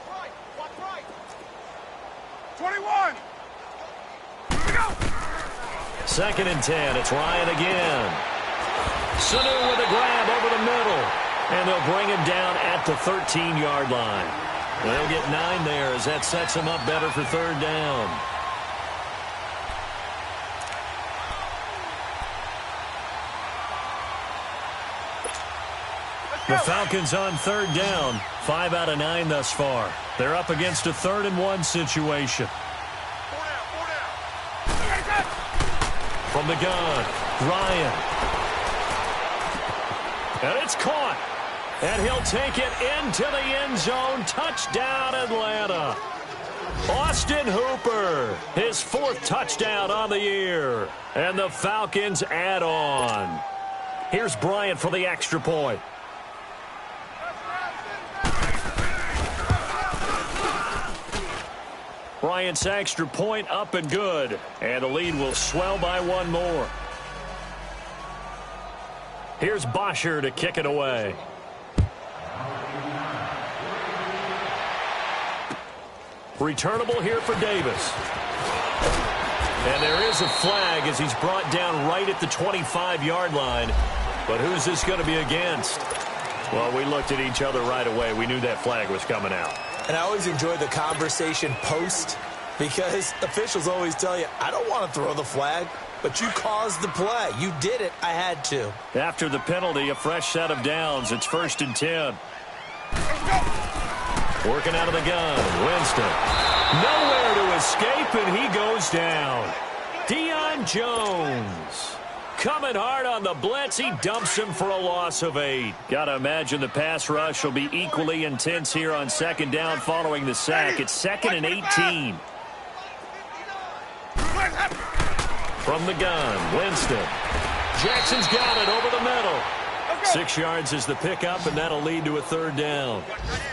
21. Second and 10. It's Ryan again. Sanu with a grab over the middle. And they'll bring him down at the 13-yard line. They'll get 9 there as that sets him up better for third down. The Falcons on third down. 5 out of 9 thus far. They're up against a 3rd and 1 situation. From the gun, Ryan. And it's caught. And he'll take it into the end zone. Touchdown, Atlanta. Austin Hooper, his 4th touchdown on the year. And the Falcons add on. Here's Bryant for the extra point. Bryant's extra point up and good. And the lead will swell by 1 more. Here's Bosher to kick it away. Returnable here for Davis. And there is a flag as he's brought down right at the 25-yard line. But who's this going to be against? Well, we looked at each other right away. We knew that flag was coming out. And I always enjoy the conversation post, because officials always tell you, I don't want to throw the flag, but you caused the play. You did it. I had to. After the penalty, a fresh set of downs. It's 1st and 10. Working out of the gun, Winston. Nowhere to escape, and he goes down. Deion Jones coming hard on the blitz. He dumps him for a loss of 8. Got to imagine the pass rush will be equally intense here on 2nd down following the sack. It's 2nd and 18. From the gun, Winston. Jackson's got it over the middle. 6 yards is the pickup, and that'll lead to a 3rd down.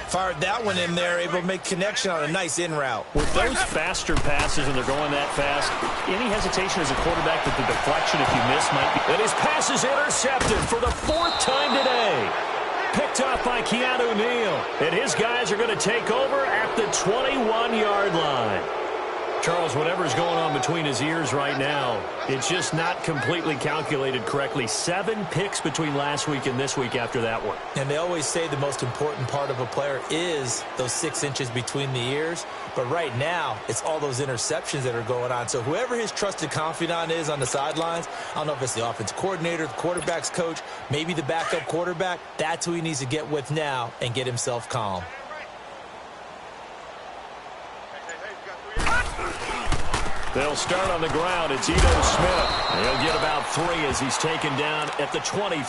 Fired that one in there, able to make connection on a nice in route. With those faster passes and they're going that fast, any hesitation as a quarterback that the deflection, if you miss, might be. And his pass is intercepted for the 4th time today. Picked off by Keanu Neal. And his guys are going to take over at the 21-yard line. Charles, whatever's going on between his ears right now, it's just not completely calculated correctly. 7 picks between last week and this week after that one. And they always say the most important part of a player is those 6 inches between the ears. But right now, it's all those interceptions that are going on. So whoever his trusted confidant is on the sidelines, I don't know if it's the offensive coordinator, the quarterback's coach, maybe the backup quarterback, that's who he needs to get with now and get himself calm. They'll start on the ground. It's Ito Smith. He'll get about 3 as he's taken down at the 23.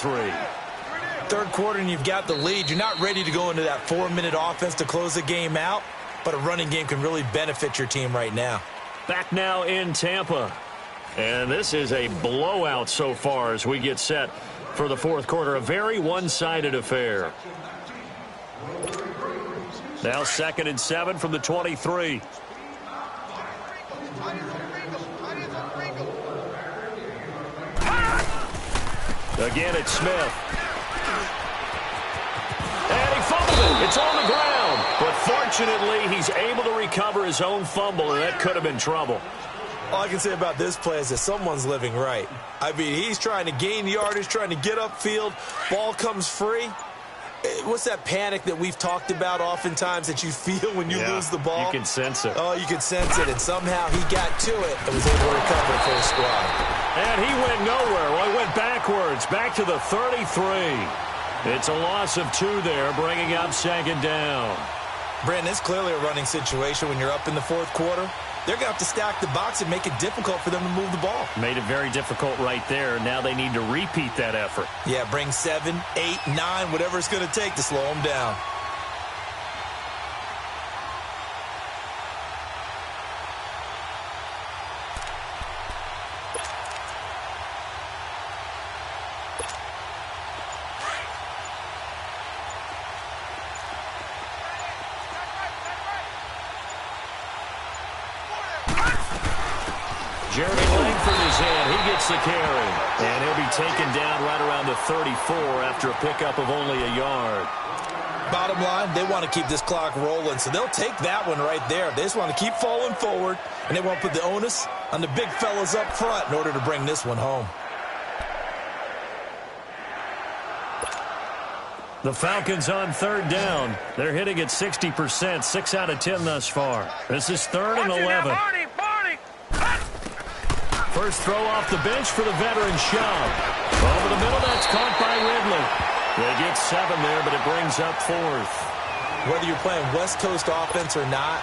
3rd quarter and you've got the lead. You're not ready to go into that 4-minute offense to close the game out, but a running game can really benefit your team right now. Back now in Tampa. And this is a blowout so far as we get set for the 4th quarter. A very one-sided affair. Now 2nd and 7 from the 23. Again, it's Smith. And he fumbled it. It's on the ground. But fortunately, he's able to recover his own fumble, and that could have been trouble. All I can say about this play is that someone's living right. I mean, he's trying to gain yardage, trying to get upfield. Ball comes free. What's that panic that we've talked about oftentimes that you feel when you lose the ball? You can sense it. Oh, you can sense it. And somehow he got to it and was able to recover for his squad. And he went nowhere. Well, he went backwards, back to the 33. It's a loss of 2 there, bringing up 2nd down. Brandon, it's clearly a running situation when you're up in the 4th quarter. They're going to have to stack the box and make it difficult for them to move the ball. Made it very difficult right there. Now they need to repeat that effort. Yeah, bring 7, 8, 9, whatever it's going to take to slow them down. Jeremy Langford is in. He gets the carry. And he'll be taken down right around the 34 after a pickup of only a yard. Bottom line, they want to keep this clock rolling, so they'll take that one right there. They just want to keep falling forward, and they won't put the onus on the big fellas up front in order to bring this one home. The Falcons on third down. They're hitting at 60%, 6 out of 10 thus far. This is 3rd and 11. First throw off the bench for the veteran Shaw. Over the middle, that's caught by Ridley. They get 7 there, but it brings up 4th. Whether you're playing West Coast offense or not,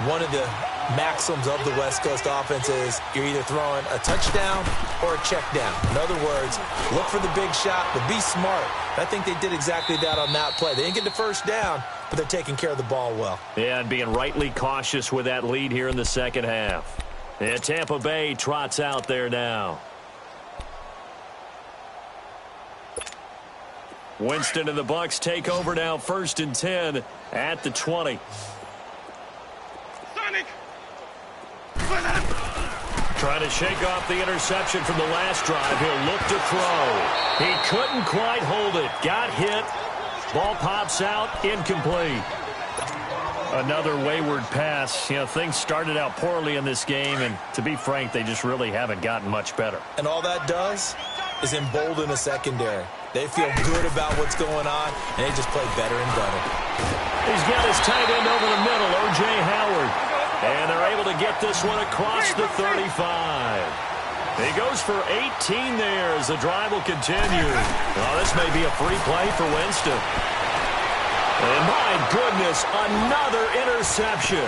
one of the maxims of the West Coast offense is you're either throwing a touchdown or a check down. In other words, look for the big shot, but be smart. I think they did exactly that on that play. They didn't get the first down, but they're taking care of the ball well. Yeah, and being rightly cautious with that lead here in the second half. And Tampa Bay trots out there now. Winston and the Bucs take over now, 1st and 10 at the 20. Trying to shake off the interception from the last drive. He'll look to throw. He couldn't quite hold it. Got hit. Ball pops out. Incomplete. Another wayward pass. You know, things started out poorly in this game, and to be frank, they just really haven't gotten much better. And all that does is embolden a secondary. They feel good about what's going on, and they just play better and better. He's got his tight end over the middle, O.J. Howard. And they're able to get this one across the 35. He goes for 18 there as the drive will continue. Oh, this may be a free play for Winston. And my goodness, another interception.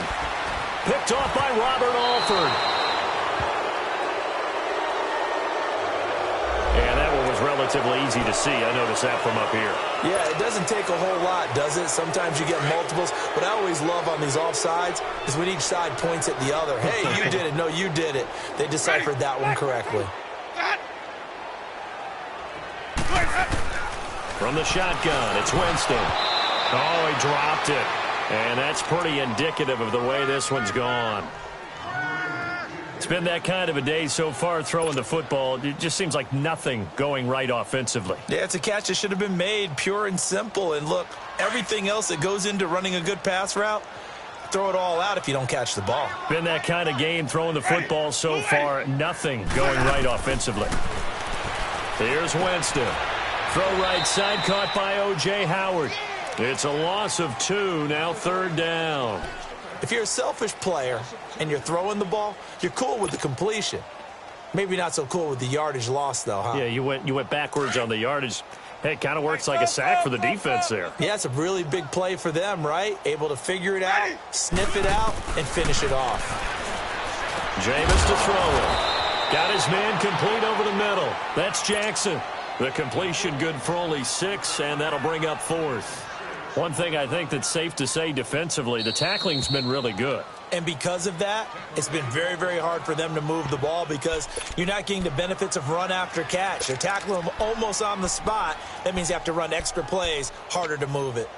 Picked off by Robert Alford. And that one was relatively easy to see. I noticed that from up here. Yeah, it doesn't take a whole lot, does it? Sometimes you get multiples. What I always love on these offsides is when each side points at the other. Hey, you did it. No, you did it. They deciphered that one correctly. From the shotgun, it's Winston. Oh, he dropped it. And that's pretty indicative of the way this one's gone. It's been that kind of a day so far throwing the football. It just seems like nothing going right offensively. Yeah, it's a catch that should have been made, pure and simple. And look, everything else that goes into running a good pass route, throw it all out if you don't catch the ball. Been that kind of game throwing the football so far. Nothing going right offensively. Here's Winston. Throw right side caught by O.J. Howard. It's a loss of 2, now 3rd down. If you're a selfish player and you're throwing the ball, you're cool with the completion. Maybe not so cool with the yardage loss, though, huh? Yeah, you went backwards on the yardage. Hey, it kind of works like a sack for the defense there. Yeah, it's a really big play for them, right? Able to figure it out, sniff it out, and finish it off. Jameis to throw it. Got his man complete over the middle. That's Jackson. The completion good for only 6, and that'll bring up 4th. One thing I think that's safe to say defensively, the tackling's been really good. And because of that, it's been very, very hard for them to move the ball because you're not getting the benefits of run after catch. They're tackling them almost on the spot. That means you have to run extra plays, harder to move it.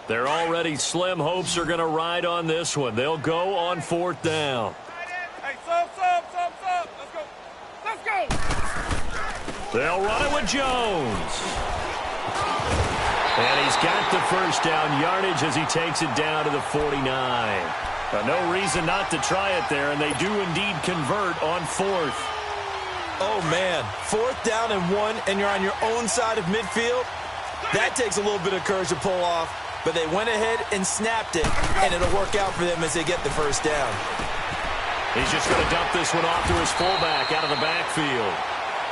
They're already slim hopes are going to ride on this one. They'll go on 4th down. Hey, sub. Let's go. They'll run it with Jones. And he's got the first down yardage as he takes it down to the 49. No reason not to try it there, and they do indeed convert on 4th. Oh, man. 4th down and 1, and you're on your own side of midfield? That takes a little bit of courage to pull off, but they went ahead and snapped it, and it'll work out for them as they get the first down. He's just going to dump this one off to his fullback out of the backfield.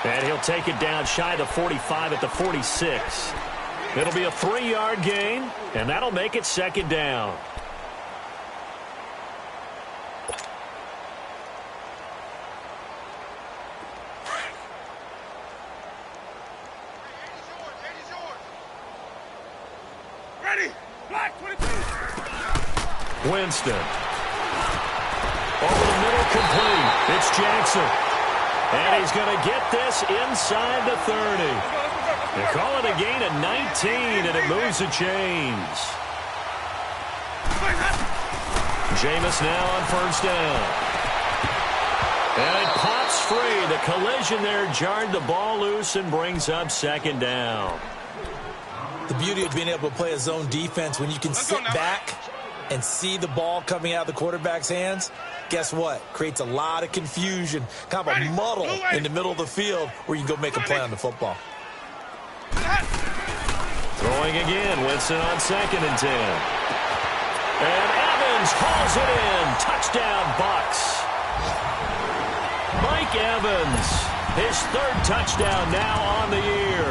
And he'll take it down shy of the 45 at the 46. It'll be a 3-yard gain, and that'll make it 2nd down. Ready. Black 22. Winston. Over the middle, complete. It's Jackson. And he's going to get this inside the 30. They call it a gain of 19, and it moves the chains. Jameis now on first down. And it pops free. The collision there jarred the ball loose and brings up second down. The beauty of being able to play a zone defense when you can sit back and see the ball coming out of the quarterback's hands, guess what? Creates a lot of confusion, kind of a muddle in the middle of the field where you can go make a play on the football. Throwing again, Winston on 2nd and 10. And Evans hauls it in. Touchdown, Bucs. Mike Evans, his 3rd touchdown now on the year.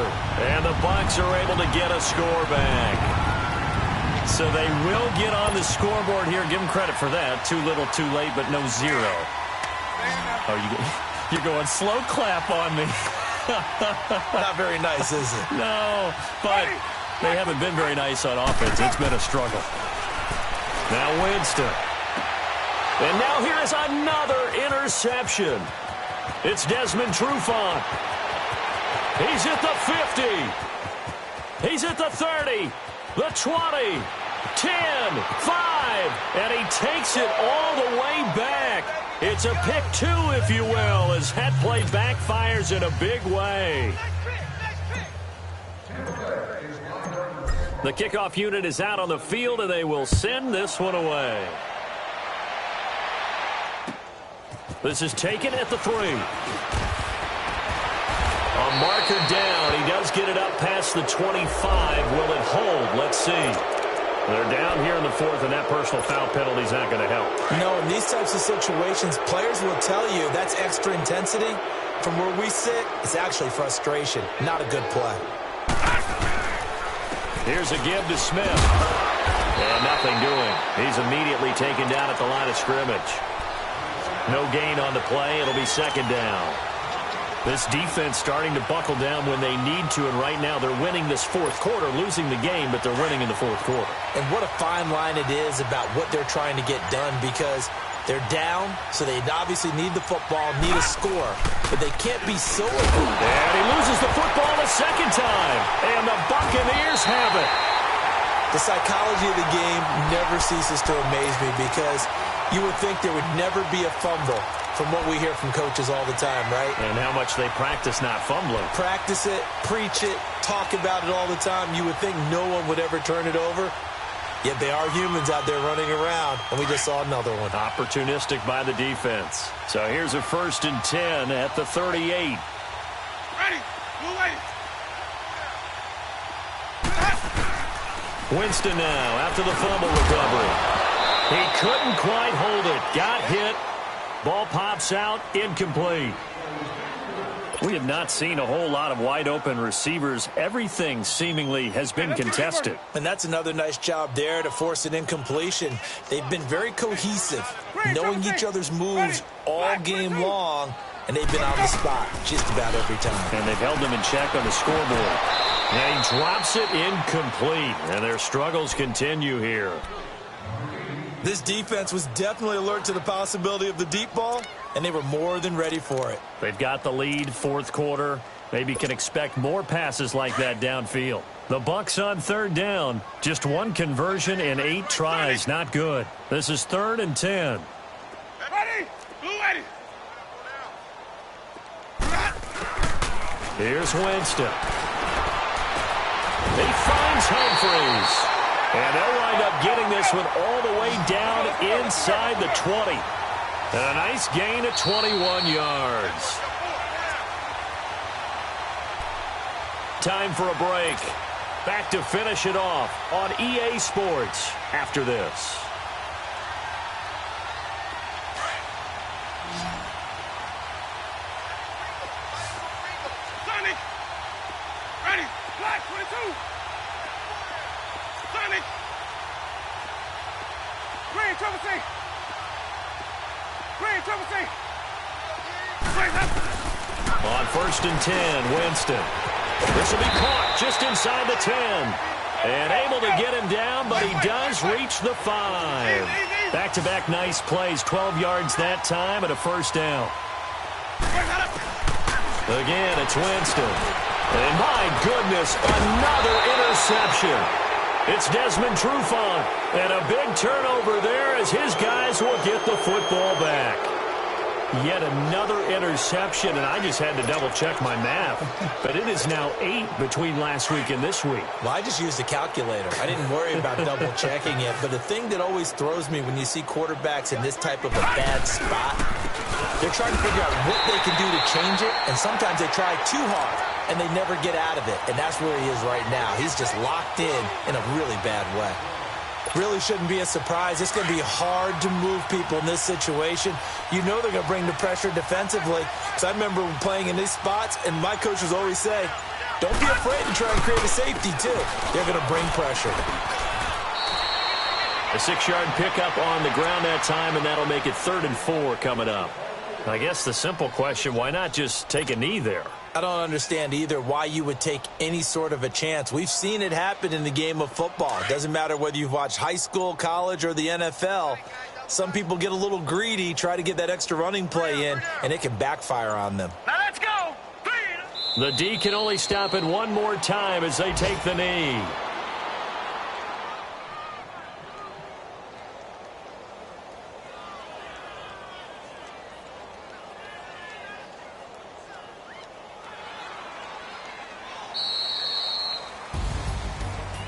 And the Bucs are able to get a score back. So they will get on the scoreboard here. Give them credit for that. Too little, too late, but no 0. Oh, you're going slow clap on me. Not very nice, is it? No, but they haven't been very nice on offense. It's been a struggle. Now Winston. And now here is another interception. It's Desmond Trufant. He's at the 50. He's at the 30. The 20. 10, 5, and he takes it all the way back. It's a pick 2, if you will, as that play backfires in a big way. The kickoff unit is out on the field, and they will send this one away. This is taken at the 3. A marker down. He does get it up past the 25. Will it hold? Let's see. They're down here in the 4th, and that personal foul penalty is not going to help. You know, in these types of situations, players will tell you that's extra intensity. From where we sit, it's actually frustration, not a good play. Here's a give to Smith. And nothing doing. He's immediately taken down at the line of scrimmage. No gain on the play. It'll be 2nd down. This defense starting to buckle down when they need to, and right now they're winning this 4th quarter, losing the game, but they're winning in the 4th quarter. And what a fine line it is about what they're trying to get done, because they're down, so they obviously need the football, need a score, but they can't be so aggressive. And he loses the football a 2nd time, and the Buccaneers have it. The psychology of the game never ceases to amaze me, because you would think there would never be a fumble from what we hear from coaches all the time, right? And how much they practice not fumbling. Practice it, preach it, talk about it all the time. You would think no one would ever turn it over. Yet they are humans out there running around, and we just saw another one. Opportunistic by the defense. So here's a 1st and 10 at the 38. Ready. Move ready. Winston now after the fumble recovery. He couldn't quite hold it. Got hit. Ball pops out. Incomplete. We have not seen a whole lot of wide-open receivers. Everything seemingly has been contested. And that's another nice job there to force an incompletion. They've been very cohesive, knowing each other's moves all game long, and they've been on the spot just about every time. And they've held them in check on the scoreboard. And he drops it incomplete, and their struggles continue here. This defense was definitely alert to the possibility of the deep ball, and they were more than ready for it. They've got the lead, 4th quarter. Maybe can expect more passes like that downfield. The Bucs on 3rd down. Just 1 conversion in 8 tries. Not good. This is 3rd and 10. Ready. Move ready. Here's Winston. He finds Humphries. And they'll wind up getting this one all the way down inside the 20. And a nice gain of 21 yards. Time for a break. Back to finish it off on EA Sports after this. Sonic. Ready. Black 22. Sonic. Green, Triple C. Green, Triple C. Green, On 1st and 10, Winston. This will be caught just inside the 10. And able to get him down, but he does reach the 5. Back-to-back nice plays, 12 yards that time and a 1st down. Again, it's Winston. And my goodness, another interception. It's Desmond Trufant, and a big turnover there as his guys will get the football back. Yet another interception, and I just had to double-check my math. But it is now 8 between last week and this week. Well, I just used a calculator. I didn't worry about double-checking it. But the thing that always throws me when you see quarterbacks in this type of a bad spot, they're trying to figure out what they can do to change it, and sometimes they try too hard, and they never get out of it. And that's where he is right now. He's just locked in a really bad way. Really shouldn't be a surprise. It's going to be hard to move people in this situation. You know they're going to bring the pressure defensively. So I remember playing in these spots, and my coaches always say, don't be afraid to try and create a safety, too. They're going to bring pressure. A 6-yard pickup on the ground that time, and that'll make it 3rd and 4 coming up. I guess the simple question, why not just take a knee there? I don't understand either why you would take any sort of a chance. We've seen it happen in the game of football. It doesn't matter whether you've watched high school, college, or the NFL. Some people get a little greedy, try to get that extra running play in, and it can backfire on them. Now let's go. The D can only stop it one more time as they take the knee.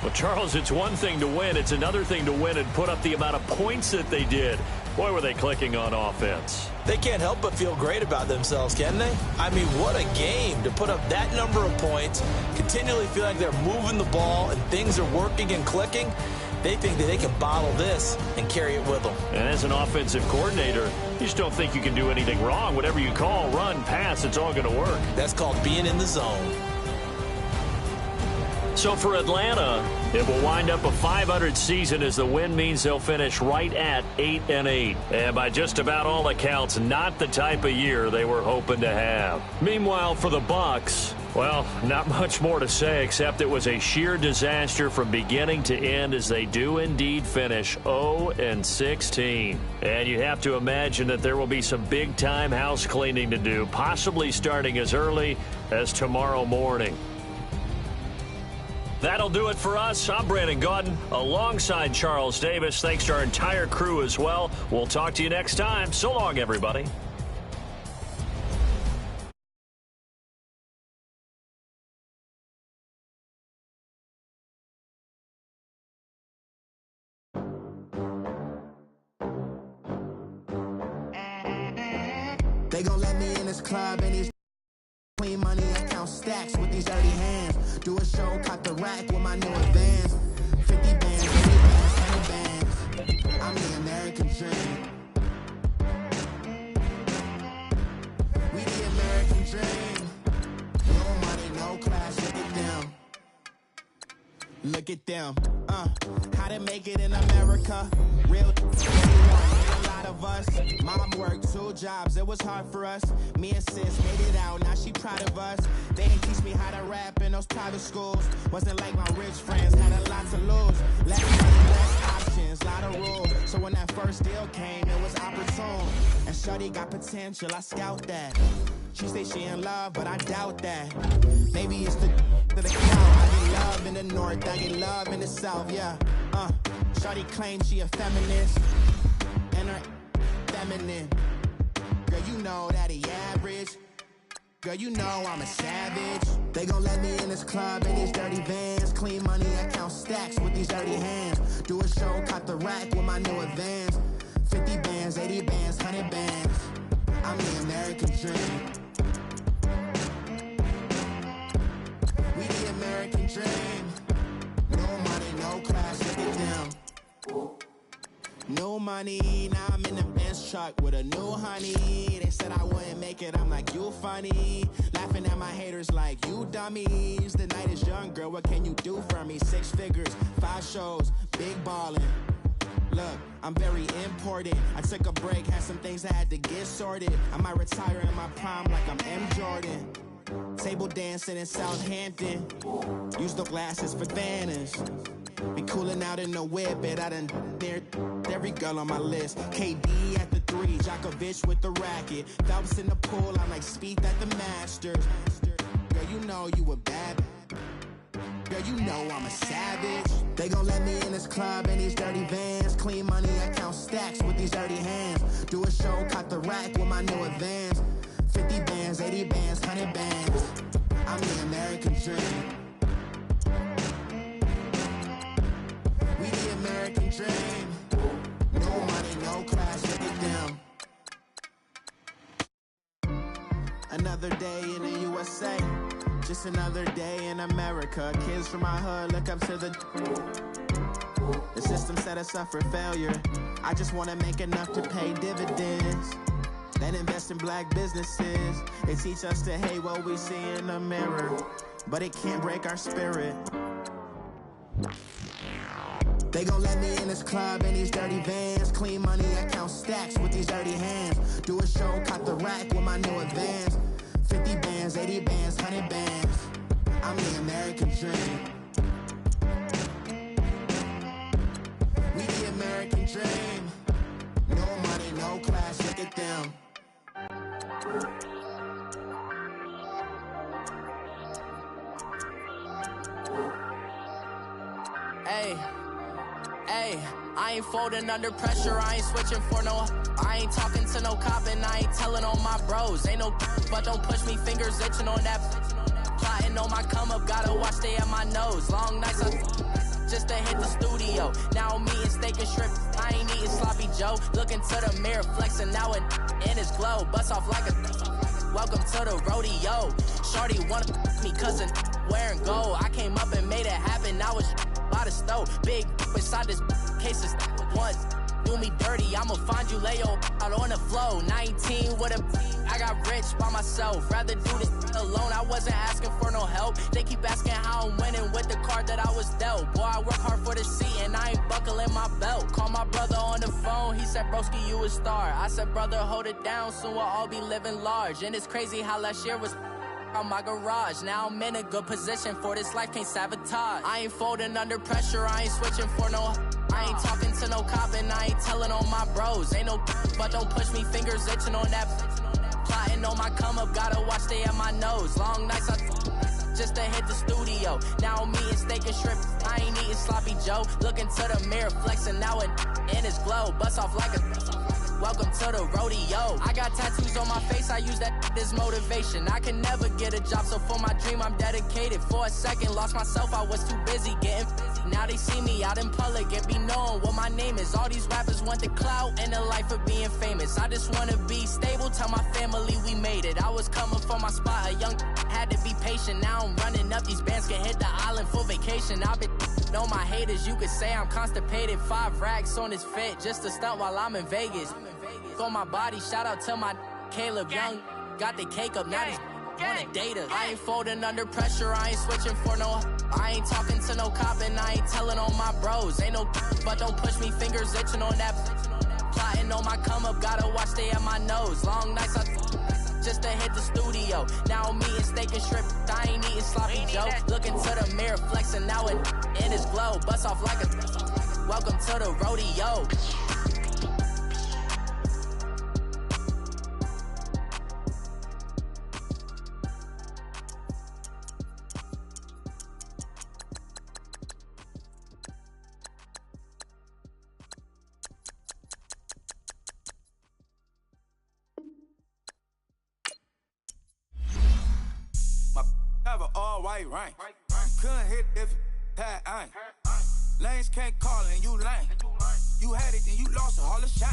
Well, Charles, it's one thing to win. It's another thing to win and put up the amount of points that they did. Boy, were they clicking on offense. They can't help but feel great about themselves, can they? I mean, what a game to put up that number of points, continually feel like they're moving the ball and things are working and clicking. They think that they can bottle this and carry it with them. And as an offensive coordinator, you just don't think you can do anything wrong. Whatever you call, run, pass, it's all going to work. That's called being in the zone. So for Atlanta, it will wind up a .500 season as the win means they'll finish right at 8-8. And by just about all accounts, not the type of year they were hoping to have. Meanwhile, for the Bucs, well, not much more to say except it was a sheer disaster from beginning to end as they do indeed finish 0-16. And you have to imagine that there will be some big-time house cleaning to do, possibly starting as early as tomorrow morning. That'll do it for us. I'm Brandon Gaudin alongside Charles Davis. Thanks to our entire crew as well. We'll talk to you next time. So long, everybody. They gon' let me in this club and these clean money, I count stacks with these dirty hands. Do a show, cut the rack with my new advance. 50 bands, 80 bands, 100 bands. I'm the American dream. We the American dream. No money, no class, look at them. Look at them. How to make it in America. Real a lot of us. Mom worked 2 jobs, it was hard for us. Me and sis made it out, now she proud of us. They didn't teach me how to rap in those private schools. Wasn't like my rich friends, had a lot to lose. Less money, less options, lot of rules. So when that first deal came, it was opportune. And shorty got potential, I scout that. She say she in love, but I doubt that. Maybe it's the to the count. I get love in the north, I get love in the south, yeah. Shorty claims she a feminist, and her feminine. Girl, you know that he average. Girl, you know I'm a savage. They gon' let me in this club in these dirty vans. Clean money, I count stacks with these dirty hands. Do a show, cut the rack with my new advance. 50 bands, 80 bands, 100 bands. I'm the American dream. We the American dream. No money, no class, look at them. No money, now I'm in the Benz truck with a new honey. They said I wouldn't make it, I'm like, you funny. Laughing at my haters like, you dummies. The night is young, girl, what can you do for me? 6 figures, 5 shows, big ballin'. Look, I'm very important. I took a break, had some things I had to get sorted. I might retire in my prime like I'm M. Jordan. Table dancing in Southampton. Use the glasses for Thanos. Be cooling out in the whip, but I done near every girl on my list. KD at the 3, Djokovic with the racket. Phelps in the pool, I'm like Speed at the Masters. Girl, you know you a bad. Girl, you know I'm a savage. They gon' let me in this club in these dirty vans. Clean money, I count stacks with these dirty hands. Do a show, caught the rack with my new advance. 50 bands, 80 bands, 100 bands. I'm the American dream. We the American dream. No money, no class, look at them. Another day in the USA. Just another day in America. Kids from my hood look up to the system set us up for failure. I just wanna make enough to pay dividends. Then invest in black businesses. They teach us to hate what we see in the mirror, but it can't break our spirit. They gon' let me in this club in these dirty vans. Clean money, I count stacks with these dirty hands. Do a show, caught the rack with my new advance. 50 bands, 80 bands, 100 bands. I'm the American dream. We the American dream. No money, no class, look at them. Hey, I ain't folding under pressure, I ain't switching for no. I ain't talking to no cop and I ain't telling on my bros. Ain't no but don't push me, fingers itching on that. Plotting on my come up, gotta watch stay at my nose. Long nights just to hit the studio. Now I'm eating steak and shrimp, I ain't eating sloppy Joe. Looking to the mirror, flexing now it in his glow. Bust off like a welcome to the rodeo. Shorty wanna me cousin wearing gold. I came up and made it happen, now it's by the stove. Big beside this case is once do me dirty, I'ma find you lay your out on the floor. 19 with a I got rich by myself, rather do this alone. I wasn't asking for no help. They keep asking how I'm winning with the card that I was dealt. Boy, I work hard for the seat and I ain't buckling my belt. Call my brother on the phone, he said, broski, you a star. I said, brother, hold it down, soon we'll all be living large. And it's crazy how last year was on my garage. Now I'm in a good position for this life, can't sabotage. I ain't folding under pressure, I ain't switching for no. I ain't talking to no cop and I ain't telling on my bros. Ain't no but don't push me, fingers itching on that. Plotting on my come up, gotta watch stay at my nose. Long nights just to hit the studio. Now I'm eating steak and shrimp, I ain't eating sloppy Joe. Looking to the mirror, flexing now it in his glow. Bust off like a welcome to the rodeo. I got tattoos on my face, I use that as motivation. I can never get a job, so for my dream I'm dedicated. For a second, lost myself, I was too busy getting busy. Now they see me out in public and be knowing what my name is. All these rappers want the clout and the life of being famous. I just wanna be stable, tell my family we made it. I was coming from my spot, a young had to be patient. Now I'm running up, these bands can hit the island for vacation. I've been know my haters, you could say I'm constipated. 5 racks on his fit, just to stunt while I'm in Vegas. On my body, shout out to my Caleb Young. Got the cake up, now he's on a data. I ain't folding under pressure, I ain't switching for no. I ain't talking to no cop and I ain't telling on my bros. Ain't no but don't push me, fingers itching on that. Plotting on my come up, gotta watch stay at my nose. Long nights just to hit the studio. Now I'm eating steak and shrimp, I ain't eating sloppy Joe. Looking to the mirror, flexing now it in his glow. Bust off like a welcome to the rodeo. Have an all-white rank. Couldn't hit if it had ain't. Lanes can't call and you lame. You had it, then you lost it, all the shame.